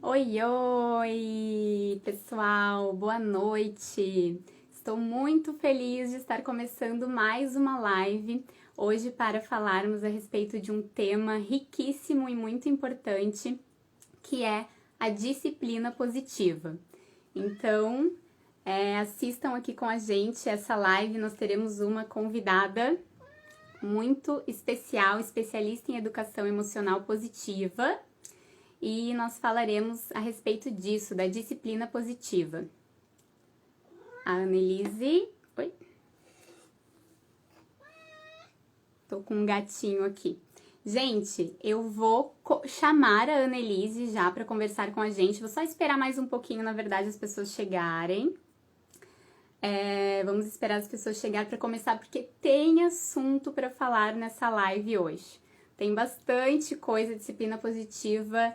Oi, oi, pessoal, boa noite. Estou muito feliz de estar começando mais uma live hoje para falarmos a respeito de um tema riquíssimo e muito importante, que é a disciplina positiva. Então, assistam aqui com a gente essa live. Nós teremos uma convidada muito especial, especialista em educação emocional positiva, e nós falaremos a respeito disso, da disciplina positiva. A Annelise... Oi? Tô com um gatinho aqui. Gente, eu vou chamar a Annelise já para conversar com a gente. Vou só esperar mais um pouquinho, na verdade, as pessoas chegarem. Vamos esperar as pessoas chegarem para começar, porque tem assunto para falar nessa live hoje. Tem bastante coisa, disciplina positiva,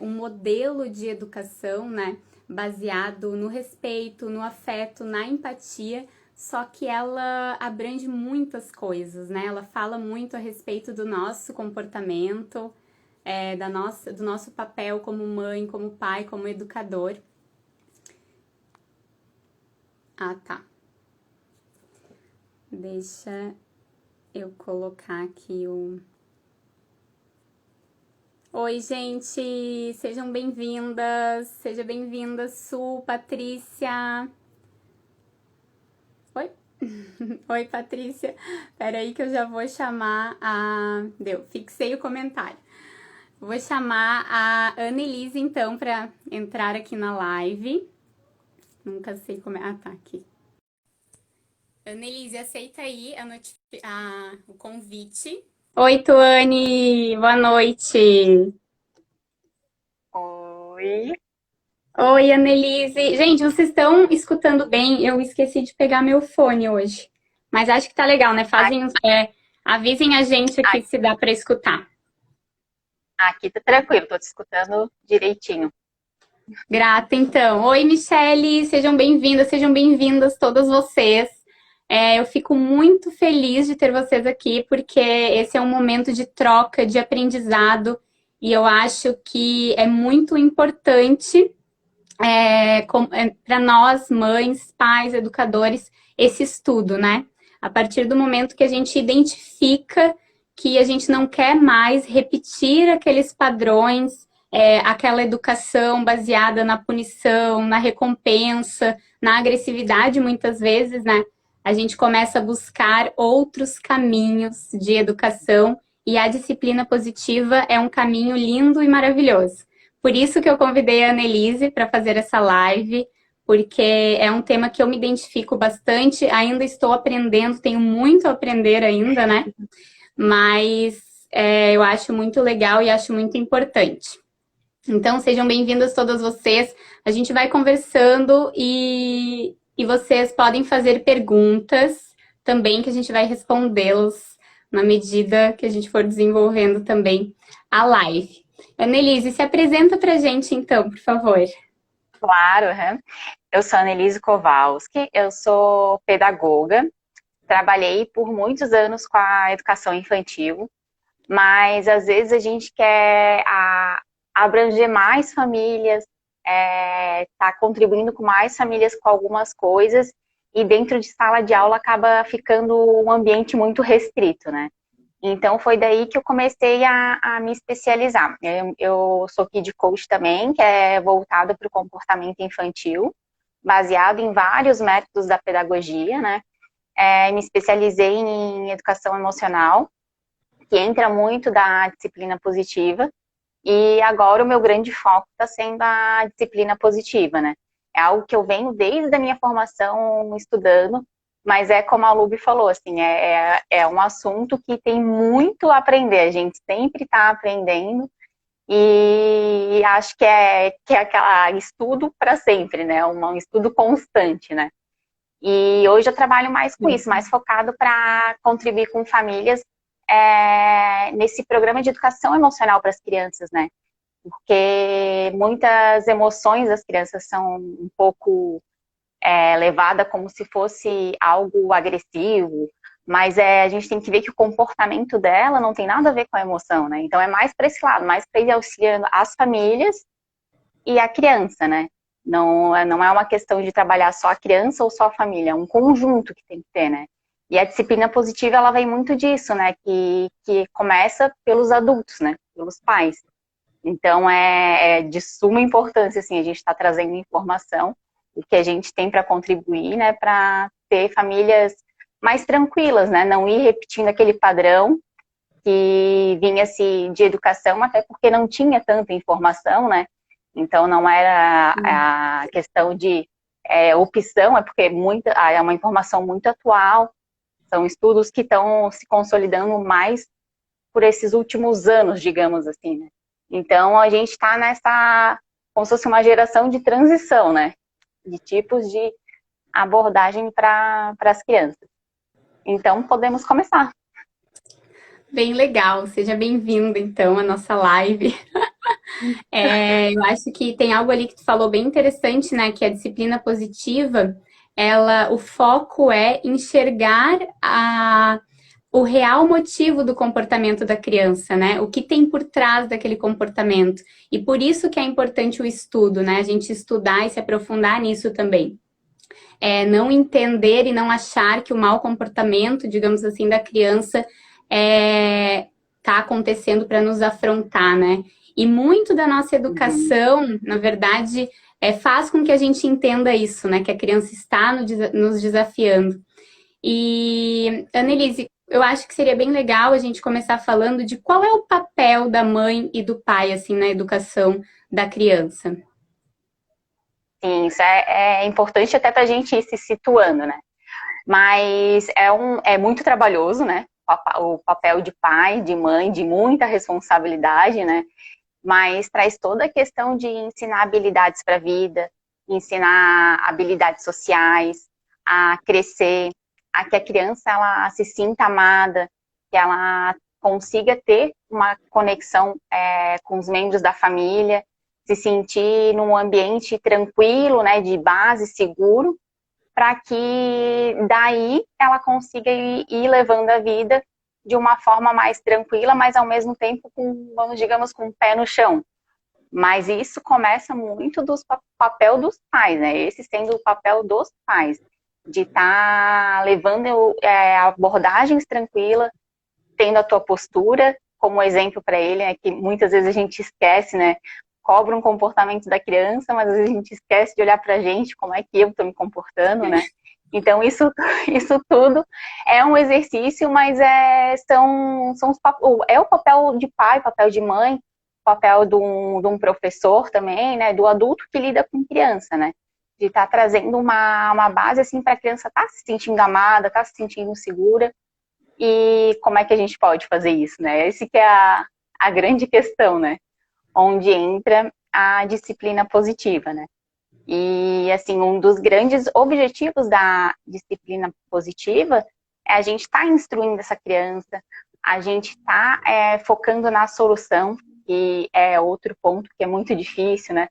um modelo de educação, né, baseado no respeito, no afeto, na empatia, só que ela abrange muitas coisas, né? Ela fala muito a respeito do nosso comportamento, do nosso papel como mãe, como pai, como educador. Ah, tá. Deixa eu colocar aqui o... Oi, gente! Sejam bem-vindas! Seja bem-vinda, Su, Patrícia! Oi? Oi, Patrícia! Peraí que eu já vou chamar a... Deu, fixei o comentário. Vou chamar a Annelise, então, para entrar aqui na live. Nunca sei como é... Ah, tá, aqui. Annelise, aceita aí o convite. Oi, Tuane! Boa noite! Oi. Oi, Annelise. Gente, vocês estão escutando bem? Eu esqueci de pegar meu fone hoje. Mas acho que tá legal, né? Avisem a gente aqui se dá para escutar. Aqui tá tranquilo, tô te escutando direitinho. Grata, então. Oi, Michele. Sejam bem-vindas todas vocês. Eu fico muito feliz de ter vocês aqui, porque esse é um momento de troca, de aprendizado, e eu acho que é muito importante para nós, mães, pais, educadores, esse estudo, né? A partir do momento que a gente identifica que a gente não quer mais repetir aqueles padrões, aquela educação baseada na punição, na recompensa, na agressividade, muitas vezes, né? A gente começa a buscar outros caminhos de educação e a disciplina positiva é um caminho lindo e maravilhoso. Por isso que eu convidei a Annelise para fazer essa live, porque é um tema que eu me identifico bastante, ainda estou aprendendo, tenho muito a aprender ainda, né? Mas eu acho muito legal e acho muito importante. Então, sejam bem-vindas todas vocês. A gente vai conversando e vocês podem fazer perguntas também, que a gente vai respondê-las na medida que a gente for desenvolvendo também a live. Annelise, se apresenta pra gente então, por favor. Claro, uhum. Eu sou a Annelise Kowalski, eu sou pedagoga, trabalhei por muitos anos com a educação infantil, mas às vezes a gente quer abranger mais famílias, tá contribuindo com mais famílias com algumas coisas, e dentro de sala de aula acaba ficando um ambiente muito restrito, né? Então, foi daí que eu comecei a me especializar. Eu sou Kid Coach também, que é voltada para o comportamento infantil, baseado em vários métodos da pedagogia, né? Me especializei em educação emocional, que entra muito da disciplina positiva, e agora o meu grande foco está sendo a disciplina positiva, né? É algo que eu venho desde a minha formação estudando, mas é como a Luby falou, assim, é um assunto que tem muito a aprender, a gente sempre está aprendendo, e acho que é aquela estudo para sempre, né? Um estudo constante, né? E hoje eu trabalho mais com isso, mais focado para contribuir com famílias nesse programa de educação emocional para as crianças, né? Porque muitas emoções das crianças são um pouco levadas como se fosse algo agressivo, mas a gente tem que ver que o comportamento dela não tem nada a ver com a emoção, né? Então é mais para esse lado, mais para ir auxiliando as famílias e a criança, né? Não é uma questão de trabalhar só a criança ou só a família, é um conjunto que tem que ter, né? E a disciplina positiva, ela vem muito disso, né? Que começa pelos adultos, né? Pelos pais. Então, é de suma importância, assim, a gente está trazendo informação, o que a gente tem para contribuir, né? Para ter famílias mais tranquilas, né? Não ir repetindo aquele padrão que vinha-se de educação, até porque não tinha tanta informação, né? Então, não era a questão de opção, é porque é uma informação muito atual, são estudos que estão se consolidando mais por esses últimos anos, digamos assim, né? Então, a gente está nessa, como se fosse uma geração de transição, né? De tipos de abordagem para as crianças. Então, podemos começar. Bem legal, seja bem-vindo então à nossa live. Eu acho que tem algo ali que tu falou bem interessante, né? Que a disciplina positiva, o foco é enxergar o real motivo do comportamento da criança, né? O que tem por trás daquele comportamento. E por isso que é importante o estudo, né? A gente estudar e se aprofundar nisso também. Não entender e não achar que o mau comportamento, digamos assim, da criança está acontecendo para nos afrontar, né? E muito da nossa educação, na verdade, faz com que a gente entenda isso, né? Que a criança está nos desafiando. E, Annelise, eu acho que seria bem legal a gente começar falando de qual é o papel da mãe e do pai, assim, na educação da criança. Sim, isso é importante até para a gente ir se situando, né? Mas é muito trabalhoso, né? O papel de pai, de mãe, de muita responsabilidade, né? Mas traz toda a questão de ensinar habilidades para a vida, ensinar habilidades sociais, a crescer, a que a criança ela se sinta amada, que ela consiga ter uma conexão com os membros da família, se sentir num ambiente tranquilo, né, de base, seguro, para que daí ela consiga ir levando a vida de uma forma mais tranquila, mas ao mesmo tempo com, vamos digamos, com o pé no chão. Mas isso começa muito do papel dos pais, né? Esse sendo o papel dos pais, de estar levando abordagens tranquilas, tendo a tua postura como exemplo para ele, né? Que muitas vezes a gente esquece, né? Cobra um comportamento da criança, mas às vezes a gente esquece de olhar para a gente, como é que eu estou me comportando, né? Então, isso tudo é um exercício, mas é o papel de pai, papel de mãe, papel de um professor também, né? Do adulto que lida com criança, né? De estar trazendo uma base, assim, para a criança estar se sentindo amada, estar se sentindo segura. E como é que a gente pode fazer isso, né? Esse que é a grande questão, né? Onde entra a disciplina positiva, né? E, assim, um dos grandes objetivos da disciplina positiva é a gente estar instruindo essa criança, a gente estar focando na solução, que é outro ponto que é muito difícil, né?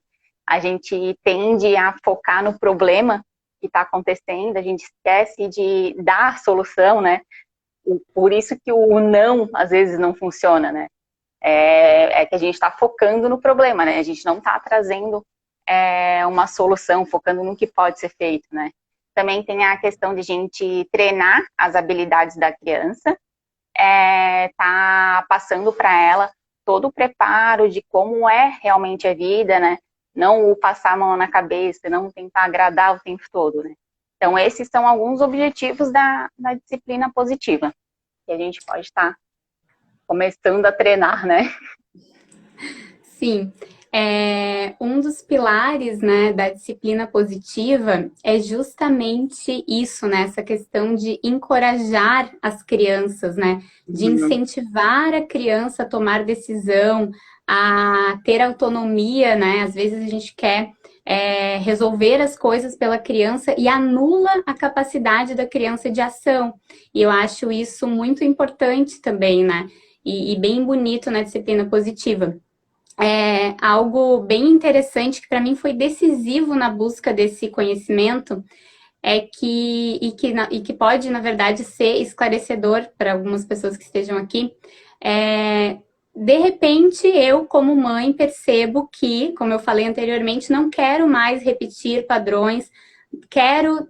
A gente tende a focar no problema que está acontecendo, a gente esquece de dar a solução, né? Por isso que o não, às vezes, não funciona, né? Que a gente está focando no problema, né? A gente não está trazendo uma solução, focando no que pode ser feito, né? Também tem a questão de a gente treinar as habilidades da criança, tá passando para ela todo o preparo de como é realmente a vida, né? Não o passar a mão na cabeça, não tentar agradar o tempo todo, né? Então, esses são alguns objetivos da disciplina positiva, que a gente pode estar começando a treinar, né? Sim, um dos pilares, né, da disciplina positiva é justamente isso, né, essa questão de encorajar as crianças, né, de incentivar a criança a tomar decisão, a ter autonomia, né, às vezes a gente quer resolver as coisas pela criança e anula a capacidade da criança de ação, e eu acho isso muito importante também, né, e bem bonito na disciplina positiva. Algo bem interessante que para mim foi decisivo na busca desse conhecimento e que pode, na verdade, ser esclarecedor para algumas pessoas que estejam aqui, de repente, eu, como mãe, percebo que, como eu falei anteriormente, não quero mais repetir padrões, quero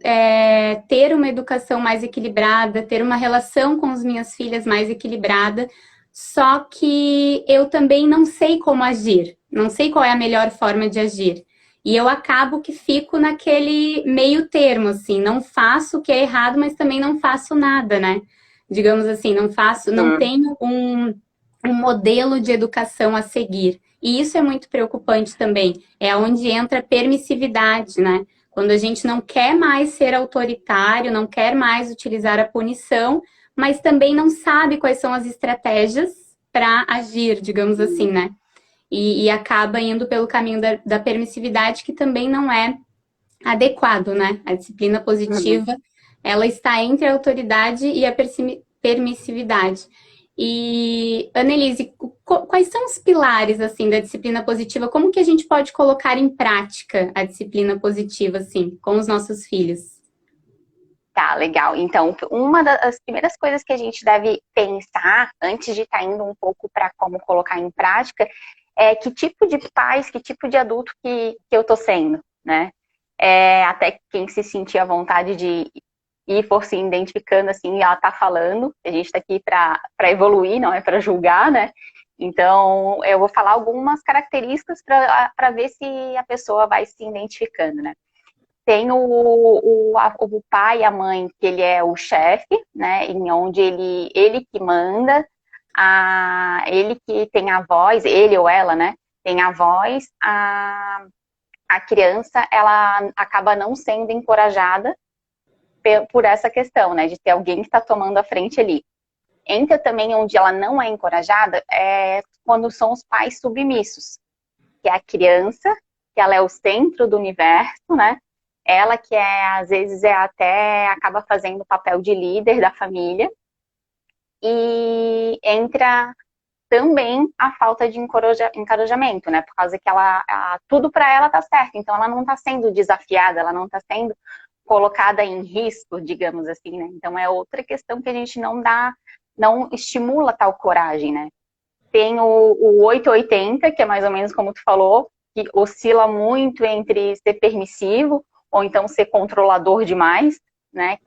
ter uma educação mais equilibrada, ter uma relação com as minhas filhas mais equilibrada, só que eu também não sei como agir, não sei qual é a melhor forma de agir. E eu acabo que fico naquele meio termo, assim, não faço o que é errado, mas também não faço nada, né? Digamos assim, não faço, não Hum. tenho um modelo de educação a seguir. E isso é muito preocupante também. É onde entra a permissividade, né? Quando a gente não quer mais ser autoritário, não quer mais utilizar a punição, mas também não sabe quais são as estratégias para agir, digamos assim, né? E acaba indo pelo caminho da permissividade, que também não é adequado, né? A disciplina Uhum. positiva, ela está entre a autoridade e a permissividade. E, Annelise, quais são os pilares, assim, da disciplina positiva? Como que a gente pode colocar em prática a disciplina positiva, assim, com os nossos filhos? Tá, legal. Então, uma das primeiras coisas que a gente deve pensar antes de estar indo um pouco para como colocar em prática é que tipo de pais, que tipo de adulto que eu tô sendo, né? Até quem se sentir à vontade de ir for se identificando assim, ela tá falando, a gente tá aqui para evoluir, não é para julgar, né? Então, eu vou falar algumas características para ver se a pessoa vai se identificando, né? Tem o pai e a mãe, que ele é o chefe, né? Em onde ele que manda, ele que tem a voz, ele ou ela, né? Tem a voz, a criança, ela acaba não sendo encorajada por essa questão, né? De ter alguém que está tomando a frente ali. Entra também onde ela não é encorajada, quando são os pais submissos, que é a criança, que ela é o centro do universo, né? Ela que às vezes até acaba fazendo o papel de líder da família. E entra também a falta de encorajamento, né? Por causa que tudo para ela tá certo, então ela não está sendo desafiada, ela não está sendo colocada em risco, digamos assim, né? Então é outra questão que a gente não estimula tal coragem, né? Tem o 880, que é mais ou menos como tu falou, que oscila muito entre ser permissivo ou então ser controlador demais, né?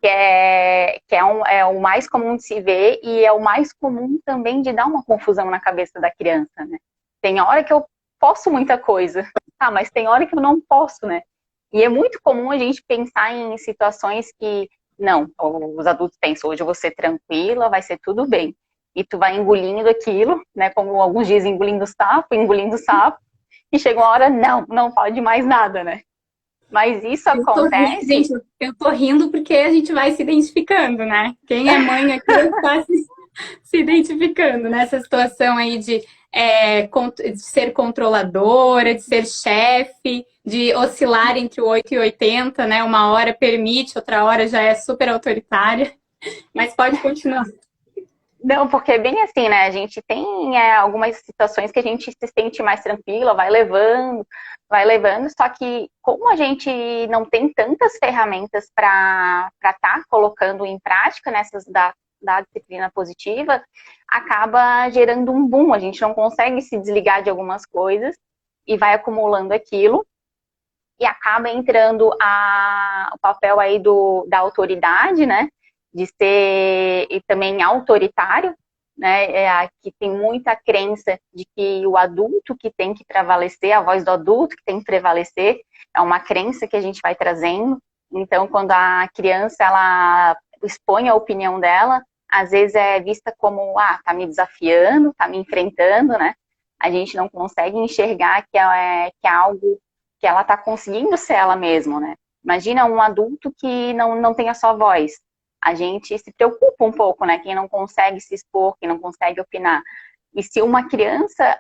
É o mais comum de se ver e é o mais comum também de dar uma confusão na cabeça da criança, né? Tem hora que eu posso muita coisa, tá, mas tem hora que eu não posso, né? E é muito comum a gente pensar em situações que, não, os adultos pensam, hoje eu vou ser tranquila, vai ser tudo bem. E tu vai engolindo aquilo, né? Como alguns dizem, engolindo sapo, e chega uma hora, não pode mais nada, né? Mas isso Eu tô rindo, acontece. gente, eu tô rindo porque a gente vai se identificando, né? Quem é mãe aqui está se identificando nessa situação aí de ser controladora, de ser chefe, de oscilar entre o 8 e 80, né? Uma hora permite, outra hora já é super autoritária. Mas pode continuar. Não, porque é bem assim, né? A gente tem algumas situações que a gente se sente mais tranquila, vai levando, só que como a gente não tem tantas ferramentas para estar colocando em prática nessas da disciplina positiva, acaba gerando um boom, a gente não consegue se desligar de algumas coisas e vai acumulando aquilo e acaba entrando o papel aí da autoridade, né? De ser e também autoritário, né? Que tem muita crença de que o adulto que tem que prevalecer, a voz do adulto que tem que prevalecer, é uma crença que a gente vai trazendo. Então, quando a criança ela expõe a opinião dela, às vezes é vista como, tá me desafiando, tá me enfrentando, né? A gente não consegue enxergar que é algo que ela está conseguindo ser ela mesma, né? Imagina um adulto que não tem a sua voz. A gente se preocupa um pouco, né? Quem não consegue se expor, quem não consegue opinar. E se uma criança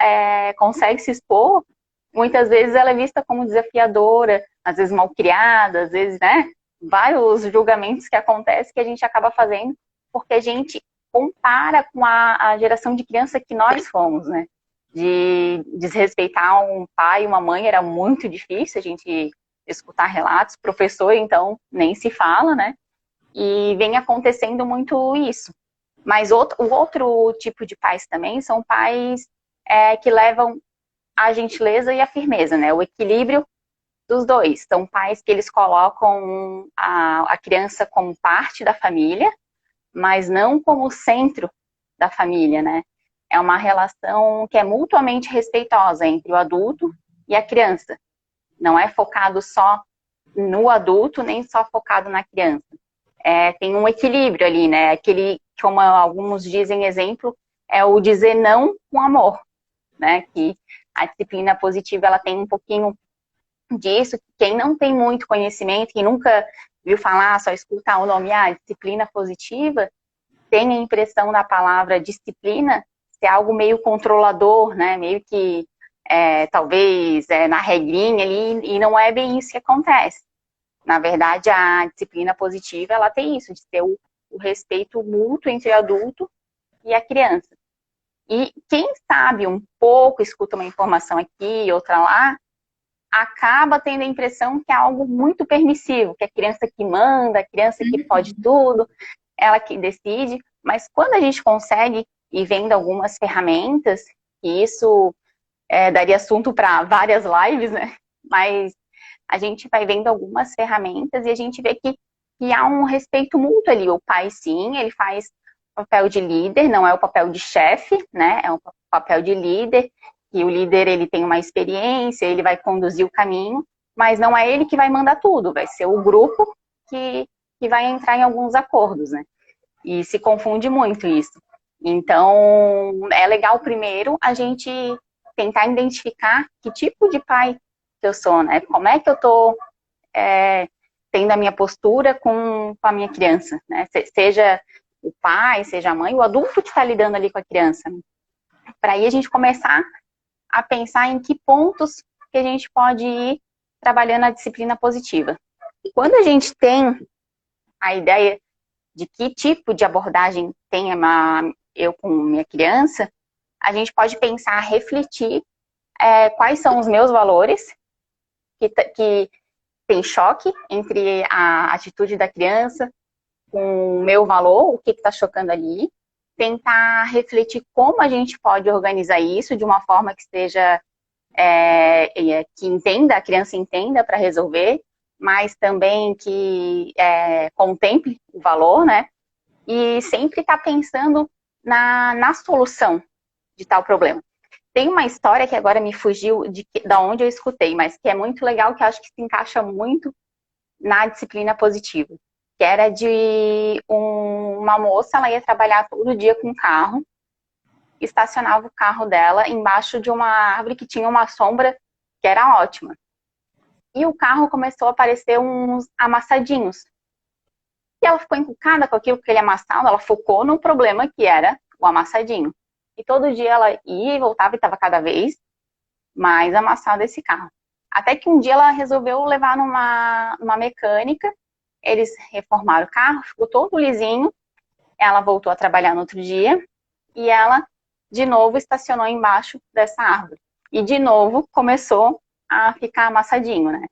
consegue se expor, muitas vezes ela é vista como desafiadora, às vezes malcriada, às vezes, né? Vários julgamentos que acontecem que a gente acaba fazendo porque a gente compara com a geração de criança que nós fomos, né? De desrespeitar um pai e uma mãe era muito difícil a gente escutar relatos, professor, então, nem se fala, né? E vem acontecendo muito isso. Mas o outro tipo de pais também são pais que levam a gentileza e a firmeza, né? O equilíbrio dos dois. São pais que eles colocam a criança como parte da família, mas não como centro da família, né? É uma relação que é mutuamente respeitosa entre o adulto e a criança. Não é focado só no adulto, nem só focado na criança. Tem um equilíbrio ali, né? Aquele, como alguns dizem, exemplo, é o dizer não com amor, né? Que a disciplina positiva, ela tem um pouquinho disso. Quem não tem muito conhecimento, quem nunca viu falar, só escutar o nome, disciplina positiva, tem a impressão da palavra disciplina ser algo meio controlador, né? Meio que, talvez, na regrinha ali, e não é bem isso que acontece. Na verdade, a disciplina positiva, ela tem isso, de ter o respeito mútuo entre o adulto e a criança. E quem sabe um pouco, escuta uma informação aqui, outra lá, acaba tendo a impressão que é algo muito permissivo, que é a criança que manda, a criança que pode tudo, ela que decide. Mas quando a gente consegue ir vendo algumas ferramentas, e isso daria assunto para várias lives, né? Mas a gente vai vendo algumas ferramentas e a gente vê que há um respeito mútuo ali. O pai, sim, ele faz o papel de líder, não é o papel de chefe, né? É um papel de líder, e o líder, ele tem uma experiência, ele vai conduzir o caminho, mas não é ele que vai mandar tudo, vai ser o grupo que vai entrar em alguns acordos, né? E se confunde muito isso. Então, é legal primeiro a gente tentar identificar que tipo de pai que eu sou, né? Como é que eu tô tendo a minha postura com a minha criança, né? Seja o pai, seja a mãe, o adulto que está lidando ali com a criança. Né? Para aí a gente começar a pensar em que pontos que a gente pode ir trabalhando a disciplina positiva. E quando a gente tem a ideia de que tipo de abordagem tem eu com minha criança, a gente pode pensar, refletir quais são os meus valores, que tem choque entre a atitude da criança com o meu valor, o que está chocando ali, tentar refletir como a gente pode organizar isso de uma forma que seja, que entenda, a criança entenda para resolver, mas também que contemple o valor, né? E sempre estar pensando na solução de tal problema. Tem uma história que agora me fugiu da onde eu escutei, mas que é muito legal, que eu acho que se encaixa muito na disciplina positiva. Que era de uma moça, ela ia trabalhar todo dia com carro, estacionava o carro dela embaixo de uma árvore que tinha uma sombra que era ótima. E o carro começou a aparecer uns amassadinhos. E ela ficou encucada com aquilo, aquele amassado, ela focou no problema que era o amassadinho. E todo dia ela ia e voltava e estava cada vez mais amassado esse carro. Até que um dia ela resolveu levar numa mecânica, eles reformaram o carro, ficou todo lisinho, ela voltou a trabalhar no outro dia e ela, de novo, estacionou embaixo dessa árvore. E, de novo, começou a ficar amassadinho, né?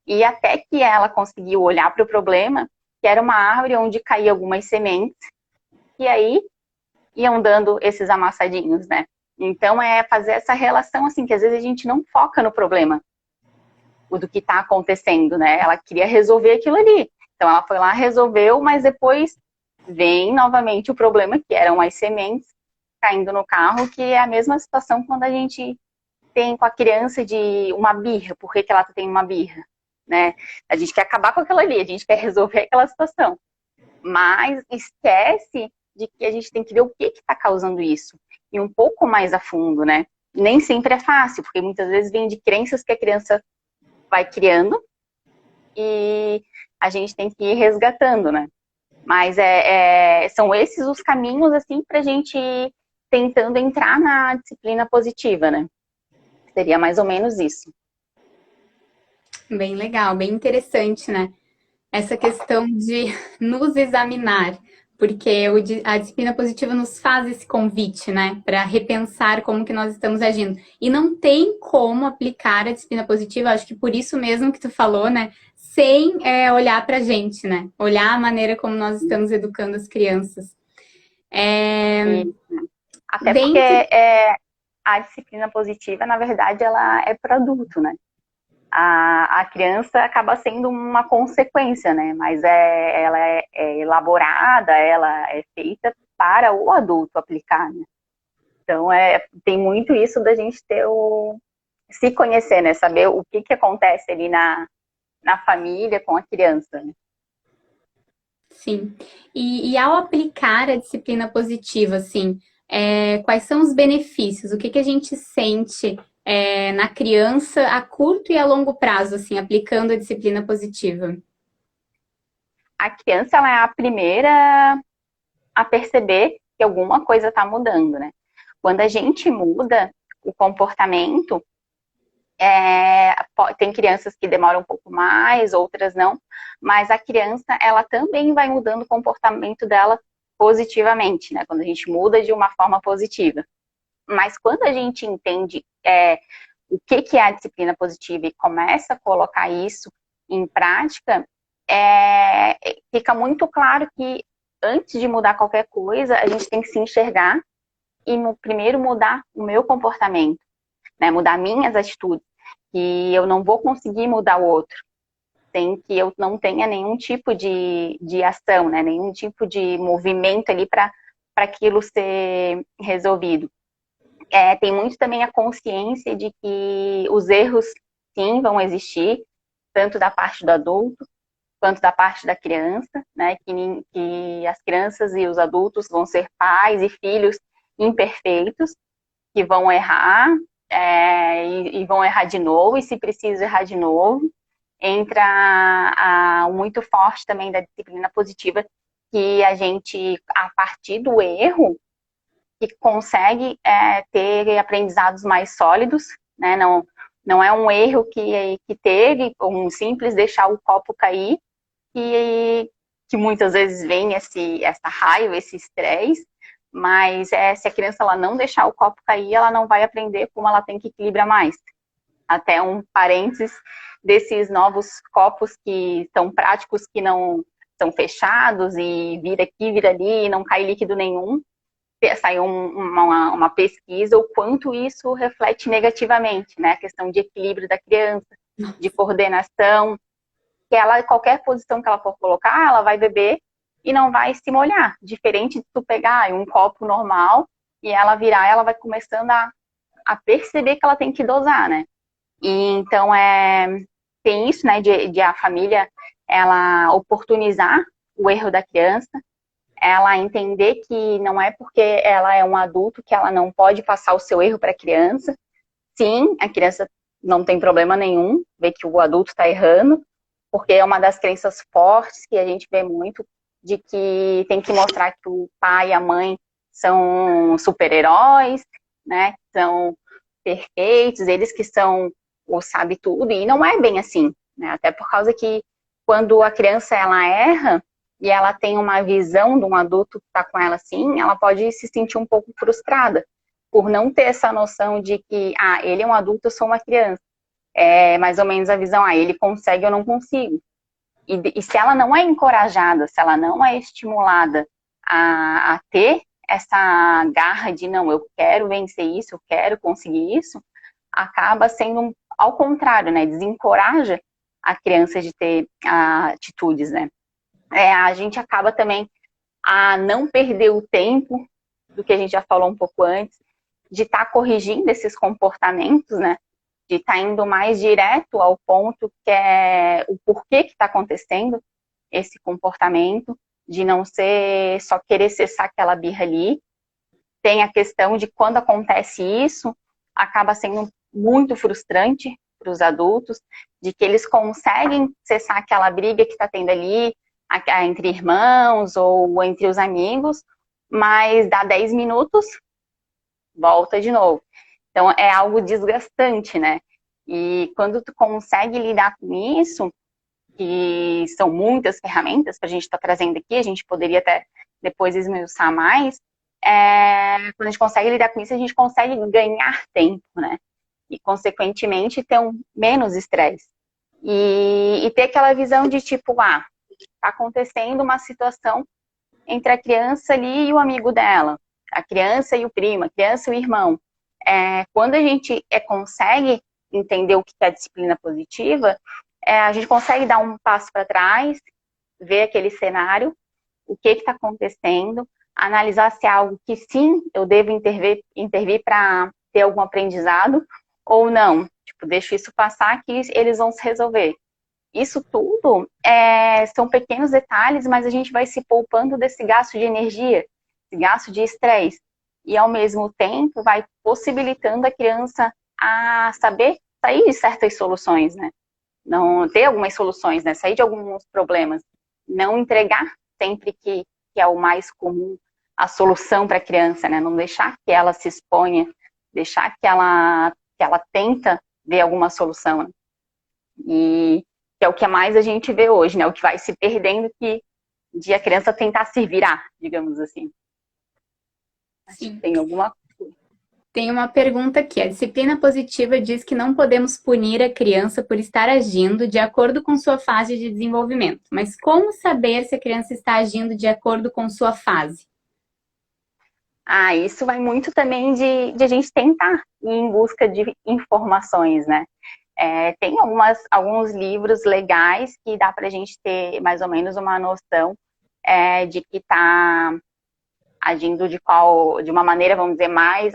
E até que ela conseguiu olhar para o problema, que era uma árvore onde caíam algumas sementes, e aí iam dando esses amassadinhos, né? Então, é fazer essa relação, assim, que às vezes a gente não foca no problema, do que está acontecendo, né? Ela queria resolver aquilo ali. Então, ela foi lá, resolveu, mas depois vem novamente o problema, que eram as sementes caindo no carro, que é a mesma situação quando a gente tem com a criança de uma birra. Por que ela tem uma birra? Né? A gente quer acabar com aquilo ali, a gente quer resolver aquela situação. Mas esquece de que a gente tem que ver o que está causando isso. E um pouco mais a fundo, né? Nem sempre é fácil, porque muitas vezes vem de crenças que a criança vai criando e a gente tem que ir resgatando, né? Mas são esses os caminhos, assim, para a gente ir tentando entrar na disciplina positiva, né? Seria mais ou menos isso. Bem legal, bem interessante, né? Essa questão de nos examinar, porque a disciplina positiva nos faz esse convite, né, para repensar como que nós estamos agindo. E não tem como aplicar a disciplina positiva, acho que por isso mesmo que tu falou, né, sem olhar para a gente, né, olhar a maneira como nós estamos educando as crianças. E, até porque Dentro. a disciplina positiva, na verdade, ela é para adulto, né? A criança acaba sendo uma consequência, né? Mas ela é elaborada, ela é feita para o adulto aplicar, né? Então, tem muito isso da gente se conhecer, né? Saber o que acontece ali na família com a criança, né? Sim. E ao aplicar a disciplina positiva, assim, quais são os benefícios? O que a gente sente na criança a curto e a longo prazo, assim, aplicando a disciplina positiva? A criança, ela é a primeira a perceber que alguma coisa está mudando, né? Quando a gente muda o comportamento, tem crianças que demoram um pouco mais, outras não, mas a criança, ela também vai mudando o comportamento dela positivamente, né? Quando a gente muda de uma forma positiva. Mas quando a gente entende o que é a disciplina positiva e começa a colocar isso em prática, fica muito claro que antes de mudar qualquer coisa, a gente tem que se enxergar e primeiro mudar o meu comportamento, né? Mudar minhas atitudes, que eu não vou conseguir mudar o outro, sem que eu não tenha nenhum tipo de ação, né? Nenhum tipo de movimento ali para aquilo ser resolvido. Tem muito também a consciência de que os erros, sim, vão existir, tanto da parte do adulto, quanto da parte da criança, né? Que as crianças e os adultos vão ser pais e filhos imperfeitos, que vão errar, e vão errar de novo, e se precisa errar de novo. Entra o muito forte também da disciplina positiva, que a gente, a partir do erro, que consegue ter aprendizados mais sólidos, né? Não é um erro que teve, um simples deixar o copo cair, que muitas vezes vem essa raiva, esse estresse, mas se a criança ela não deixar o copo cair, ela não vai aprender como ela tem que equilibrar mais. Até um parênteses desses novos copos que são práticos, que não são fechados e vira aqui, vira ali e não cai líquido nenhum. Saiu uma pesquisa o quanto isso reflete negativamente, né? A questão de equilíbrio da criança, de coordenação, que ela, qualquer posição que ela for colocar, ela vai beber e não vai se molhar. Diferente de tu pegar um copo normal e ela virar, ela vai começando a perceber que ela tem que dosar, né? E então tem isso, né, de a família ela oportunizar o erro da criança, ela entender que não é porque ela é um adulto que ela não pode passar o seu erro para a criança. Sim, a criança não tem problema nenhum ver que o adulto está errando, porque é uma das crenças fortes que a gente vê muito, de que tem que mostrar que o pai e a mãe são super-heróis, né? São perfeitos, eles que são o sabe tudo, e não é bem assim, né? Até por causa que quando a criança ela erra e ela tem uma visão de um adulto que está com ela assim, ela pode se sentir um pouco frustrada por não ter essa noção de que, ele é um adulto, eu sou uma criança. É mais ou menos a visão, ele consegue, eu não consigo. E se ela não é encorajada, se ela não é estimulada a ter essa garra de, não, eu quero vencer isso, eu quero conseguir isso, acaba sendo ao contrário, né? Desencoraja a criança de ter atitudes, né? A gente acaba também a não perder o tempo, do que a gente já falou um pouco antes, de estar corrigindo esses comportamentos, né? De estar indo mais direto ao ponto, que é o porquê que está acontecendo esse comportamento, de não ser só querer cessar aquela birra ali. Tem a questão de quando acontece isso, acaba sendo muito frustrante para os adultos, de que eles conseguem cessar aquela briga que está tendo ali, entre irmãos ou entre os amigos, mas dá 10 minutos, volta de novo. Então, é algo desgastante, né? E quando tu consegue lidar com isso, que são muitas ferramentas que a gente está trazendo aqui, a gente poderia até depois esmiuçar mais, quando a gente consegue lidar com isso, a gente consegue ganhar tempo, né? E, consequentemente, ter menos estresse. E ter aquela visão de tipo, tá acontecendo uma situação entre a criança ali e o amigo dela, a criança e o primo, a criança e o irmão. Quando a gente consegue entender o que é disciplina positiva, a gente consegue dar um passo para trás, ver aquele cenário, o que está acontecendo, analisar se é algo que sim, eu devo intervir para ter algum aprendizado, ou não. Tipo, deixo isso passar que eles vão se resolver. Isso tudo são pequenos detalhes, mas a gente vai se poupando desse gasto de energia, esse gasto de estresse. E, ao mesmo tempo, vai possibilitando a criança a saber sair de certas soluções, né? Não ter algumas soluções, né? Sair de alguns problemas. Não entregar sempre que é o mais comum a solução para a criança, né? Não deixar que ela se exponha, deixar que ela tenta ver alguma solução, né? E que é o que mais a gente vê hoje, né? O que vai se perdendo de a criança tentar se virar, digamos assim. Acho que Sim. tem alguma. Tem uma pergunta aqui. A disciplina positiva diz que não podemos punir a criança por estar agindo de acordo com sua fase de desenvolvimento. Mas como saber se a criança está agindo de acordo com sua fase? Isso vai muito também de a gente tentar ir em busca de informações, né? Tem alguns livros legais que dá para a gente ter mais ou menos uma noção de que está agindo de uma maneira, vamos dizer, mais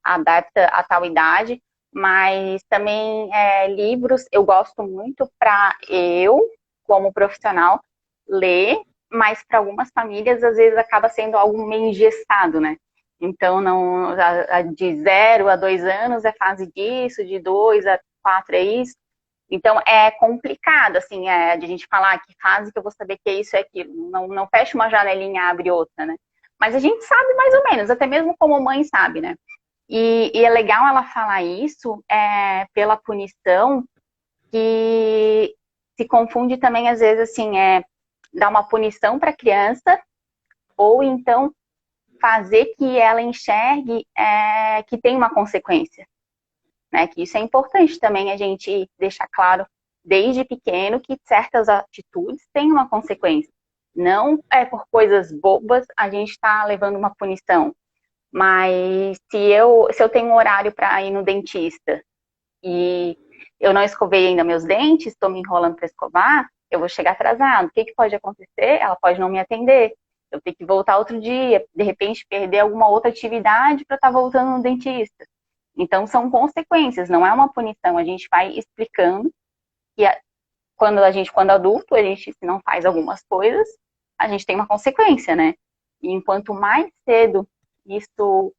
adapta a tal idade, mas também livros eu gosto muito para eu, como profissional, ler, mas para algumas famílias às vezes acaba sendo algo meio engessado, né? Então, não, de 0 a 2 anos é fase disso, de 2 a 4 é isso. Então, é complicado, assim, de a gente falar que fase que eu vou saber que é isso e aquilo. Não fecha uma janelinha, abre outra, né? Mas a gente sabe mais ou menos, até mesmo como mãe sabe, né? E é legal ela falar isso pela punição, que se confunde também, às vezes, assim, dar uma punição para a criança, ou então fazer que ela enxergue que tem uma consequência. Né? Que isso é importante também a gente deixar claro desde pequeno que certas atitudes têm uma consequência. Não é por coisas bobas a gente está levando uma punição. Mas se eu tenho um horário para ir no dentista e eu não escovei ainda meus dentes, estou me enrolando para escovar, eu vou chegar atrasado. O que pode acontecer? Ela pode não me atender. Eu tenho que voltar outro dia, de repente perder alguma outra atividade para estar voltando no dentista. Então, são consequências, não é uma punição. A gente vai explicando que quando adulto, a gente se não faz algumas coisas, a gente tem uma consequência, né? E enquanto mais cedo isso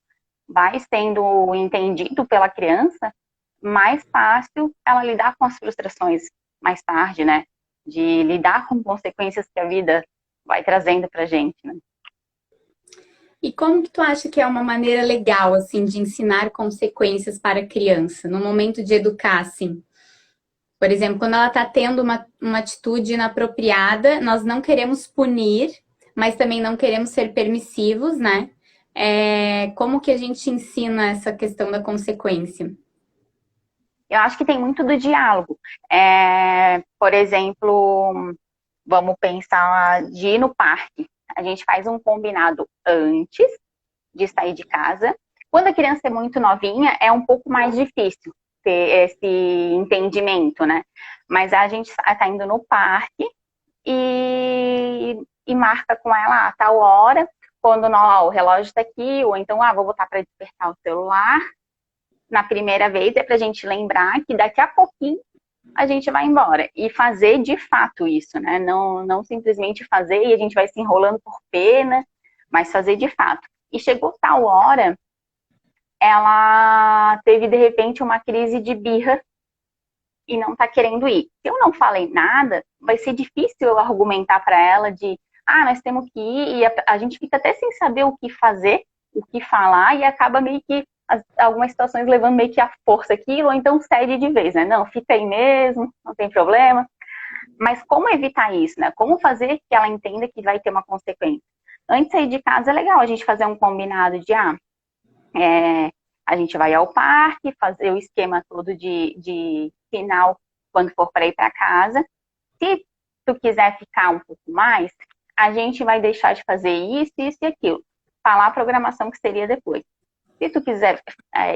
vai sendo entendido pela criança, mais fácil ela lidar com as frustrações mais tarde, né? De lidar com consequências que a vida vai trazendo pra gente, né? E como que tu acha que é uma maneira legal, assim, de ensinar consequências para a criança, no momento de educar, assim? Por exemplo, quando ela está tendo uma atitude inapropriada, nós não queremos punir, mas também não queremos ser permissivos, né? Como que a gente ensina essa questão da consequência? Eu acho que tem muito do diálogo. Por exemplo, vamos pensar de ir no parque. A gente faz um combinado antes de sair de casa. Quando a criança é muito novinha, é um pouco mais difícil ter esse entendimento, né? Mas a gente está indo no parque e marca com ela a tal hora, quando o relógio está aqui, ou então, vou botar para despertar o celular. Na primeira vez é para a gente lembrar que daqui a pouquinho a gente vai embora. E fazer de fato isso, né? Não simplesmente fazer e a gente vai se enrolando por pena, mas fazer de fato. E chegou tal hora, ela teve de repente uma crise de birra e não tá querendo ir. Se eu não falei nada, vai ser difícil eu argumentar para ela de nós temos que ir, e a gente fica até sem saber o que fazer, o que falar, e acaba meio que algumas situações levando meio que a força aquilo, ou então cede de vez, né? Não, fica aí mesmo, não tem problema. Mas como evitar isso, né? Como fazer que ela entenda que vai ter uma consequência? Antes de sair de casa é legal a gente fazer um combinado de a gente vai ao parque, fazer o esquema todo de final quando for para ir para casa. Se tu quiser ficar um pouco mais, a gente vai deixar de fazer isso, isso e aquilo. Falar a programação que seria depois. Se tu quiser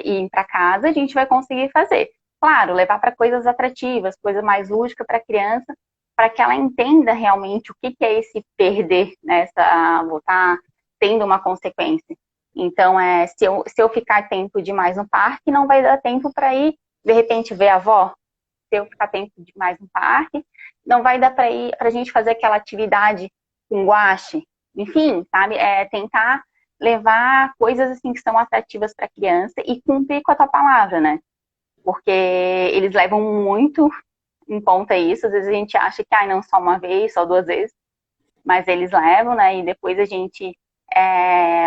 ir para casa, a gente vai conseguir fazer. Claro, levar para coisas atrativas, coisa mais lúdica para a criança, para que ela entenda realmente o que é esse perder, né? Voltar tendo uma consequência. Então, se eu ficar tempo demais no parque, não vai dar tempo para ir, de repente, ver a avó. Se eu ficar tempo demais no parque, não vai dar para ir, para a gente fazer aquela atividade com guache. Enfim, sabe? Tentar levar coisas assim que são atrativas para a criança e cumprir com a tua palavra, né? Porque eles levam muito em conta isso. Às vezes a gente acha que não só uma vez, só 2 vezes, mas eles levam, né? E depois a gente,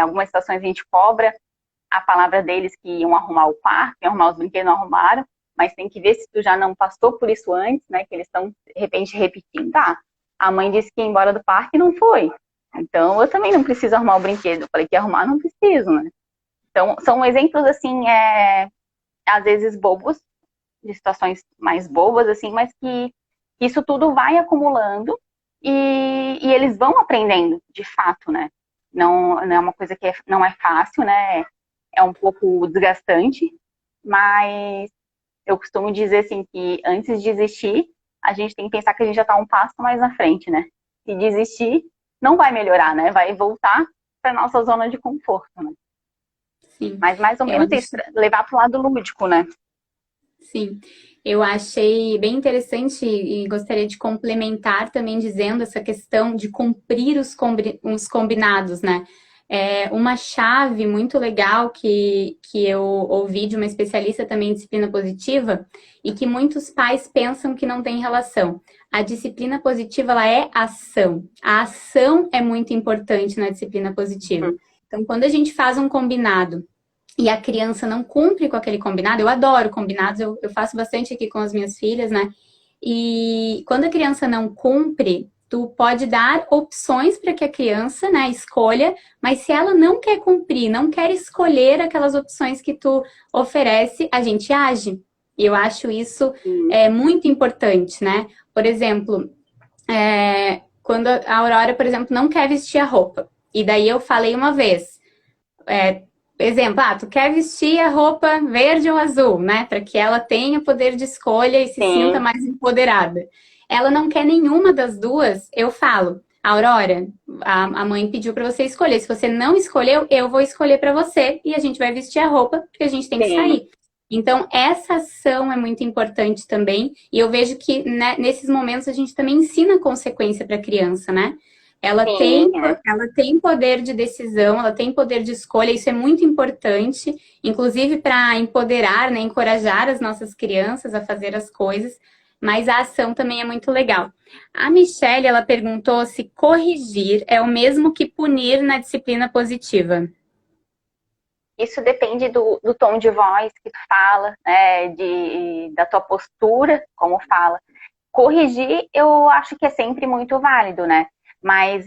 algumas situações a gente cobra a palavra deles que iam arrumar o parque, iam arrumar os brinquedos, não arrumaram, mas tem que ver se tu já não passou por isso antes, né? Que eles estão, de repente, repetindo. Tá, a mãe disse que ia embora do parque e não foi. Então, eu também não preciso arrumar o brinquedo. Eu falei que ia arrumar, não preciso, né? Então, são exemplos, assim, às vezes bobos, de situações mais bobas, assim, mas que isso tudo vai acumulando e eles vão aprendendo, de fato, né? Não é uma coisa que não é fácil, né? É um pouco desgastante, mas eu costumo dizer, assim, que antes de desistir, a gente tem que pensar que a gente já está um passo mais na frente, né? Se desistir, não vai melhorar, né? Vai voltar para nossa zona de conforto, né? Sim. Mas mais ou menos isso, levar para o lado lúdico, né? Sim, eu achei bem interessante e gostaria de complementar também dizendo essa questão de cumprir os combinados, né? Uma chave muito legal que eu ouvi de uma especialista também em disciplina positiva e que muitos pais pensam que não tem relação. A disciplina positiva, ela é ação. A ação é muito importante na disciplina positiva. Então, quando a gente faz um combinado e a criança não cumpre com aquele combinado, eu adoro combinados, eu faço bastante aqui com as minhas filhas, né? E quando a criança não cumpre, tu pode dar opções para que a criança, né, escolha, mas se ela não quer cumprir, não quer escolher aquelas opções que tu oferece, a gente age. E eu acho isso muito importante, né? Por exemplo, quando a Aurora, por exemplo, não quer vestir a roupa, e daí eu falei uma vez, exemplo, tu quer vestir a roupa verde ou azul, né? Para que ela tenha poder de escolha e se sinta mais empoderada. Ela não quer nenhuma das duas, eu falo, Aurora, a mãe pediu para você escolher. Se você não escolheu, eu vou escolher para você e a gente vai vestir a roupa porque a gente tem que sair. Então, essa ação é muito importante também. E eu vejo que nesses momentos a gente também ensina consequência para a criança, né? Ela tem poder de decisão, ela tem poder de escolha, isso é muito importante, inclusive para empoderar, né, encorajar as nossas crianças a fazer as coisas, mas a ação também é muito legal. A Michelle, ela perguntou se corrigir é o mesmo que punir na disciplina positiva. Isso depende do tom de voz que tu fala, né, da tua postura, como fala. Corrigir, eu acho que é sempre muito válido, né? Mas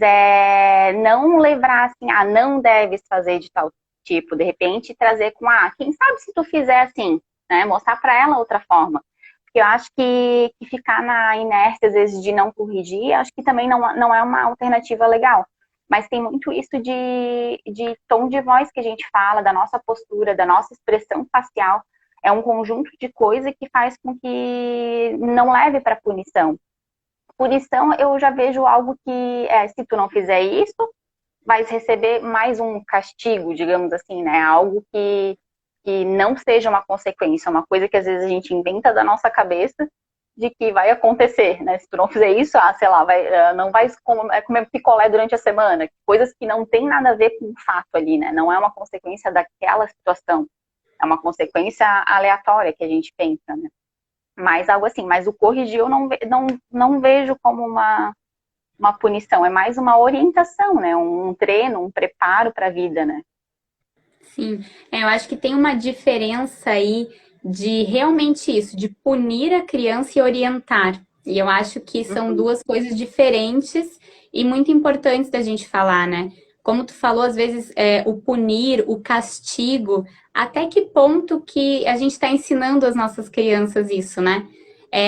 não levar assim, não deves fazer de tal tipo, de repente trazer com, quem sabe se tu fizer assim, né? Mostrar para ela outra forma. Porque eu acho que ficar na inércia, às vezes, de não corrigir, acho que também não é uma alternativa legal. Mas tem muito isso de tom de voz que a gente fala, da nossa postura, da nossa expressão facial. É um conjunto de coisas que faz com que não leve para punição. Punição, eu já vejo algo que, se tu não fizer isso, vais receber mais um castigo, digamos assim, né? Algo que não seja uma consequência, uma coisa que às vezes a gente inventa da nossa cabeça de que vai acontecer, né? Se tu não fizer isso, sei lá, não vai comer picolé durante a semana, coisas que não tem nada a ver com o fato ali, né? Não é uma consequência daquela situação, é uma consequência aleatória que a gente pensa, né? Mas algo assim, mas o corrigir eu não vejo como uma punição, é mais uma orientação, né? Um treino, um preparo para a vida, né? Sim, eu acho que tem uma diferença aí de realmente isso, de punir a criança e orientar. E eu acho que são duas coisas diferentes e muito importantes da gente falar, né? Como tu falou, às vezes o punir, o castigo, até que ponto que a gente está ensinando às nossas crianças isso, né?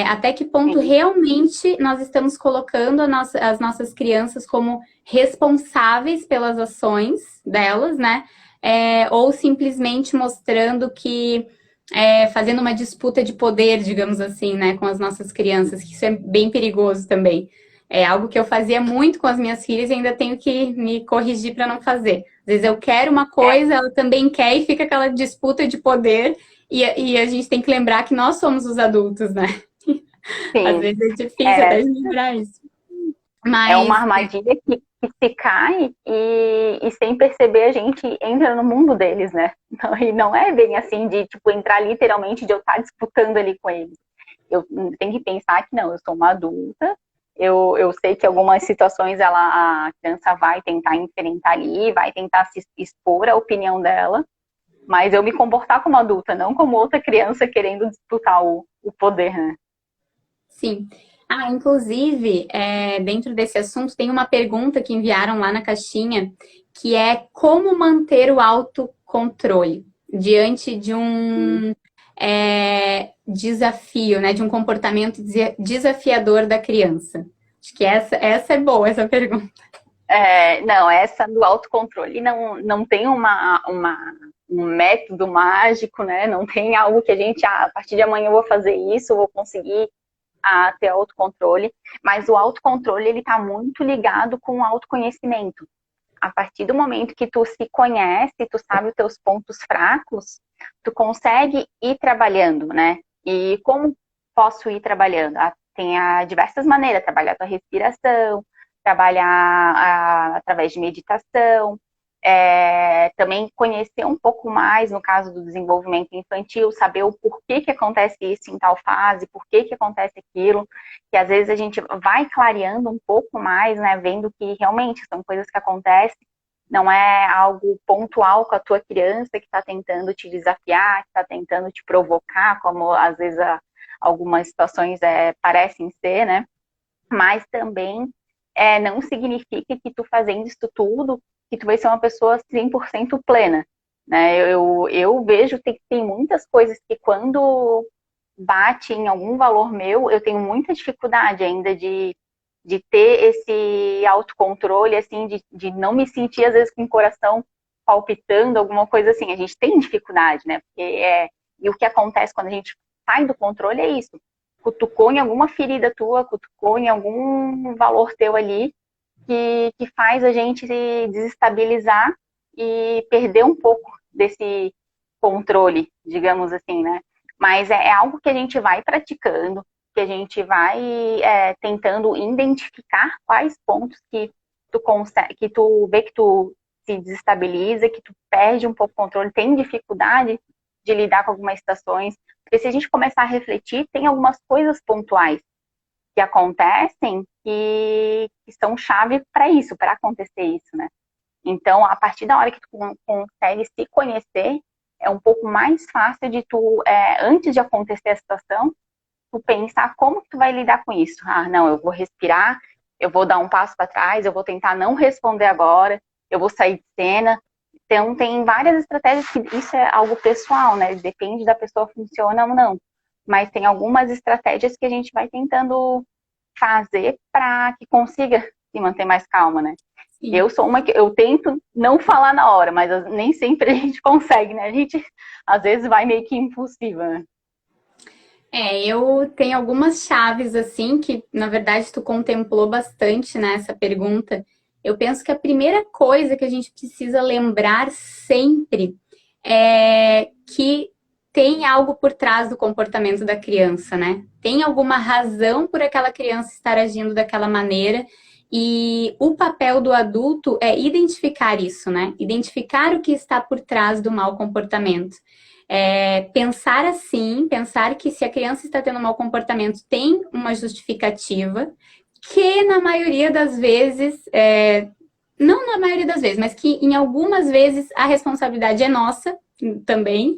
Até que ponto Sim. realmente nós estamos colocando as nossas crianças como responsáveis pelas ações delas, né? Ou simplesmente mostrando que fazendo uma disputa de poder, digamos assim, né, com as nossas crianças, que isso é bem perigoso também. É algo que eu fazia muito com as minhas filhas e ainda tenho que me corrigir para não fazer. Às vezes eu quero uma É, coisa, ela também quer e fica aquela disputa de poder e a gente tem que lembrar que nós somos os adultos, né? Às sim. vezes é difícil até É, de lembrar isso. é uma Mas, armadilha que se cai e sem perceber a gente entra no mundo deles, né? E não é bem assim de, tipo, entrar literalmente de eu estar disputando ali com eles. Eu tenho que pensar que não, eu sou uma adulta, eu sei que algumas situações a criança vai tentar enfrentar ali, vai tentar se expor a opinião dela, mas eu me comportar como adulta, não como outra criança querendo disputar o poder, né? sim. Inclusive, dentro desse assunto, tem uma pergunta que enviaram lá na caixinha, que é como manter o autocontrole diante de um desafio, né? De um comportamento desafiador da criança. Acho que essa é boa, essa pergunta. Não, essa do autocontrole não tem um método mágico, né? Não tem algo que a gente, a partir de amanhã eu vou fazer isso, eu vou conseguir ter autocontrole. Mas o autocontrole, ele está muito ligado com o autoconhecimento. A partir do momento que tu se conhece, tu sabe os teus pontos fracos, tu consegue ir trabalhando, né? E como posso ir trabalhando? Tem diversas maneiras, trabalhar a tua respiração, trabalhar através de meditação, também conhecer um pouco mais, no caso do desenvolvimento infantil, saber o porquê que acontece isso em tal fase, porquê que acontece aquilo, que às vezes a gente vai clareando um pouco mais, né, vendo que realmente são coisas que acontecem, não é algo pontual com a tua criança que está tentando te desafiar, que está tentando te provocar, como às vezes algumas situações parecem ser, né, mas também não significa que tu fazendo isso tudo, que tu vai ser uma pessoa 100% plena, né? Eu vejo que tem muitas coisas que quando bate em algum valor meu, eu tenho muita dificuldade ainda de ter esse autocontrole, assim, de não me sentir, às vezes, com o coração palpitando, alguma coisa assim. A gente tem dificuldade, né? E o que acontece quando a gente sai do controle é isso. Cutucou em alguma ferida tua, cutucou em algum valor teu ali, que faz a gente se desestabilizar e perder um pouco desse controle, digamos assim, né? Mas é algo que a gente vai praticando, que a gente vai tentando identificar quais pontos que tu consegue, que tu vê que tu se desestabiliza, que tu perde um pouco o controle, tem dificuldade de lidar com algumas situações. Porque se a gente começar a refletir, tem algumas coisas pontuais que acontecem que são chave para isso, para acontecer isso, né? Então, a partir da hora que tu consegue se conhecer, é um pouco mais fácil de tu, antes de acontecer a situação, tu pensar como que tu vai lidar com isso. Ah, não, eu vou respirar, eu vou dar um passo para trás, eu vou tentar não responder agora, eu vou sair de cena. Então, tem várias estratégias que isso é algo pessoal, né? Depende da pessoa funciona ou não. Mas tem algumas estratégias que a gente vai tentando fazer para que consiga se manter mais calma, né? Sim. Eu sou uma que eu tento não falar na hora, mas nem sempre a gente consegue, né? A gente às vezes vai meio que impulsiva, né? Eu tenho algumas chaves assim que, na verdade, tu contemplou bastante nessa pergunta. Eu penso que a primeira coisa que a gente precisa lembrar sempre é que tem algo por trás do comportamento da criança, né? Tem alguma razão por aquela criança estar agindo daquela maneira e o papel do adulto é identificar isso, né? Identificar o que está por trás do mau comportamento. Pensar assim, pensar que se a criança está tendo um mau comportamento tem uma justificativa, que na maioria das vezes, não na maioria das vezes, mas que em algumas vezes a responsabilidade é nossa também,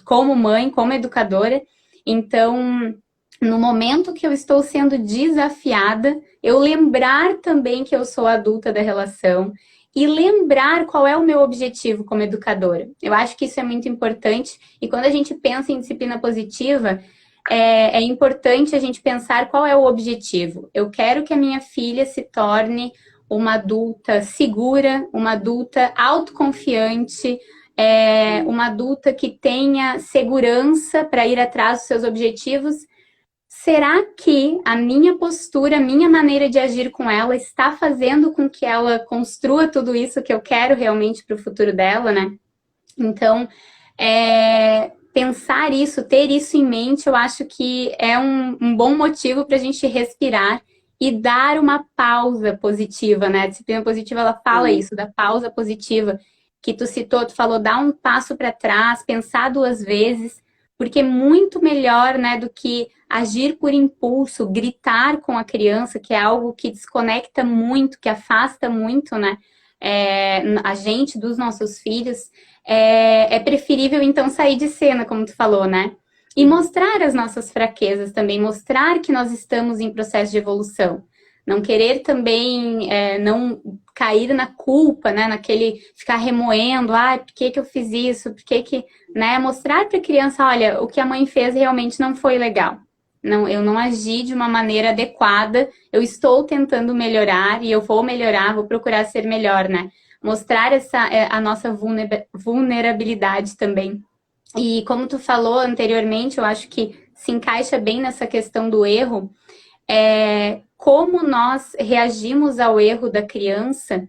como mãe, como educadora. Então, no momento que eu estou sendo desafiada, eu lembrar também que eu sou adulta da relação e lembrar qual é o meu objetivo como educadora. Eu acho que isso é muito importante. E quando a gente pensa em disciplina positiva, é importante a gente pensar qual é o objetivo. Eu quero que a minha filha se torne uma adulta segura, uma adulta autoconfiante, uma adulta que tenha segurança para ir atrás dos seus objetivos. Será que a minha postura, a minha maneira de agir com ela está fazendo com que ela construa tudo isso que eu quero realmente para o futuro dela, né? Então, pensar isso, ter isso em mente, eu acho que é um bom motivo para a gente respirar e dar uma pausa positiva, né? A disciplina positiva, ela fala isso, da pausa positiva, que tu citou, tu falou, dar um passo para trás, pensar duas vezes, porque é muito melhor, né, do que agir por impulso, gritar com a criança, que é algo que desconecta muito, que afasta muito, né, a gente dos nossos filhos. É preferível, então, sair de cena, como tu falou, né? E mostrar as nossas fraquezas também, mostrar que nós estamos em processo de evolução. Não querer também não cair na culpa, né? Naquele ficar remoendo, por que eu fiz isso? Por que, né? Mostrar para a criança, olha, o que a mãe fez realmente não foi legal. Não, eu não agi de uma maneira adequada, eu estou tentando melhorar e eu vou melhorar, vou procurar ser melhor, né? Mostrar a nossa vulnerabilidade também. E como tu falou anteriormente, eu acho que se encaixa bem nessa questão do erro, como nós reagimos ao erro da criança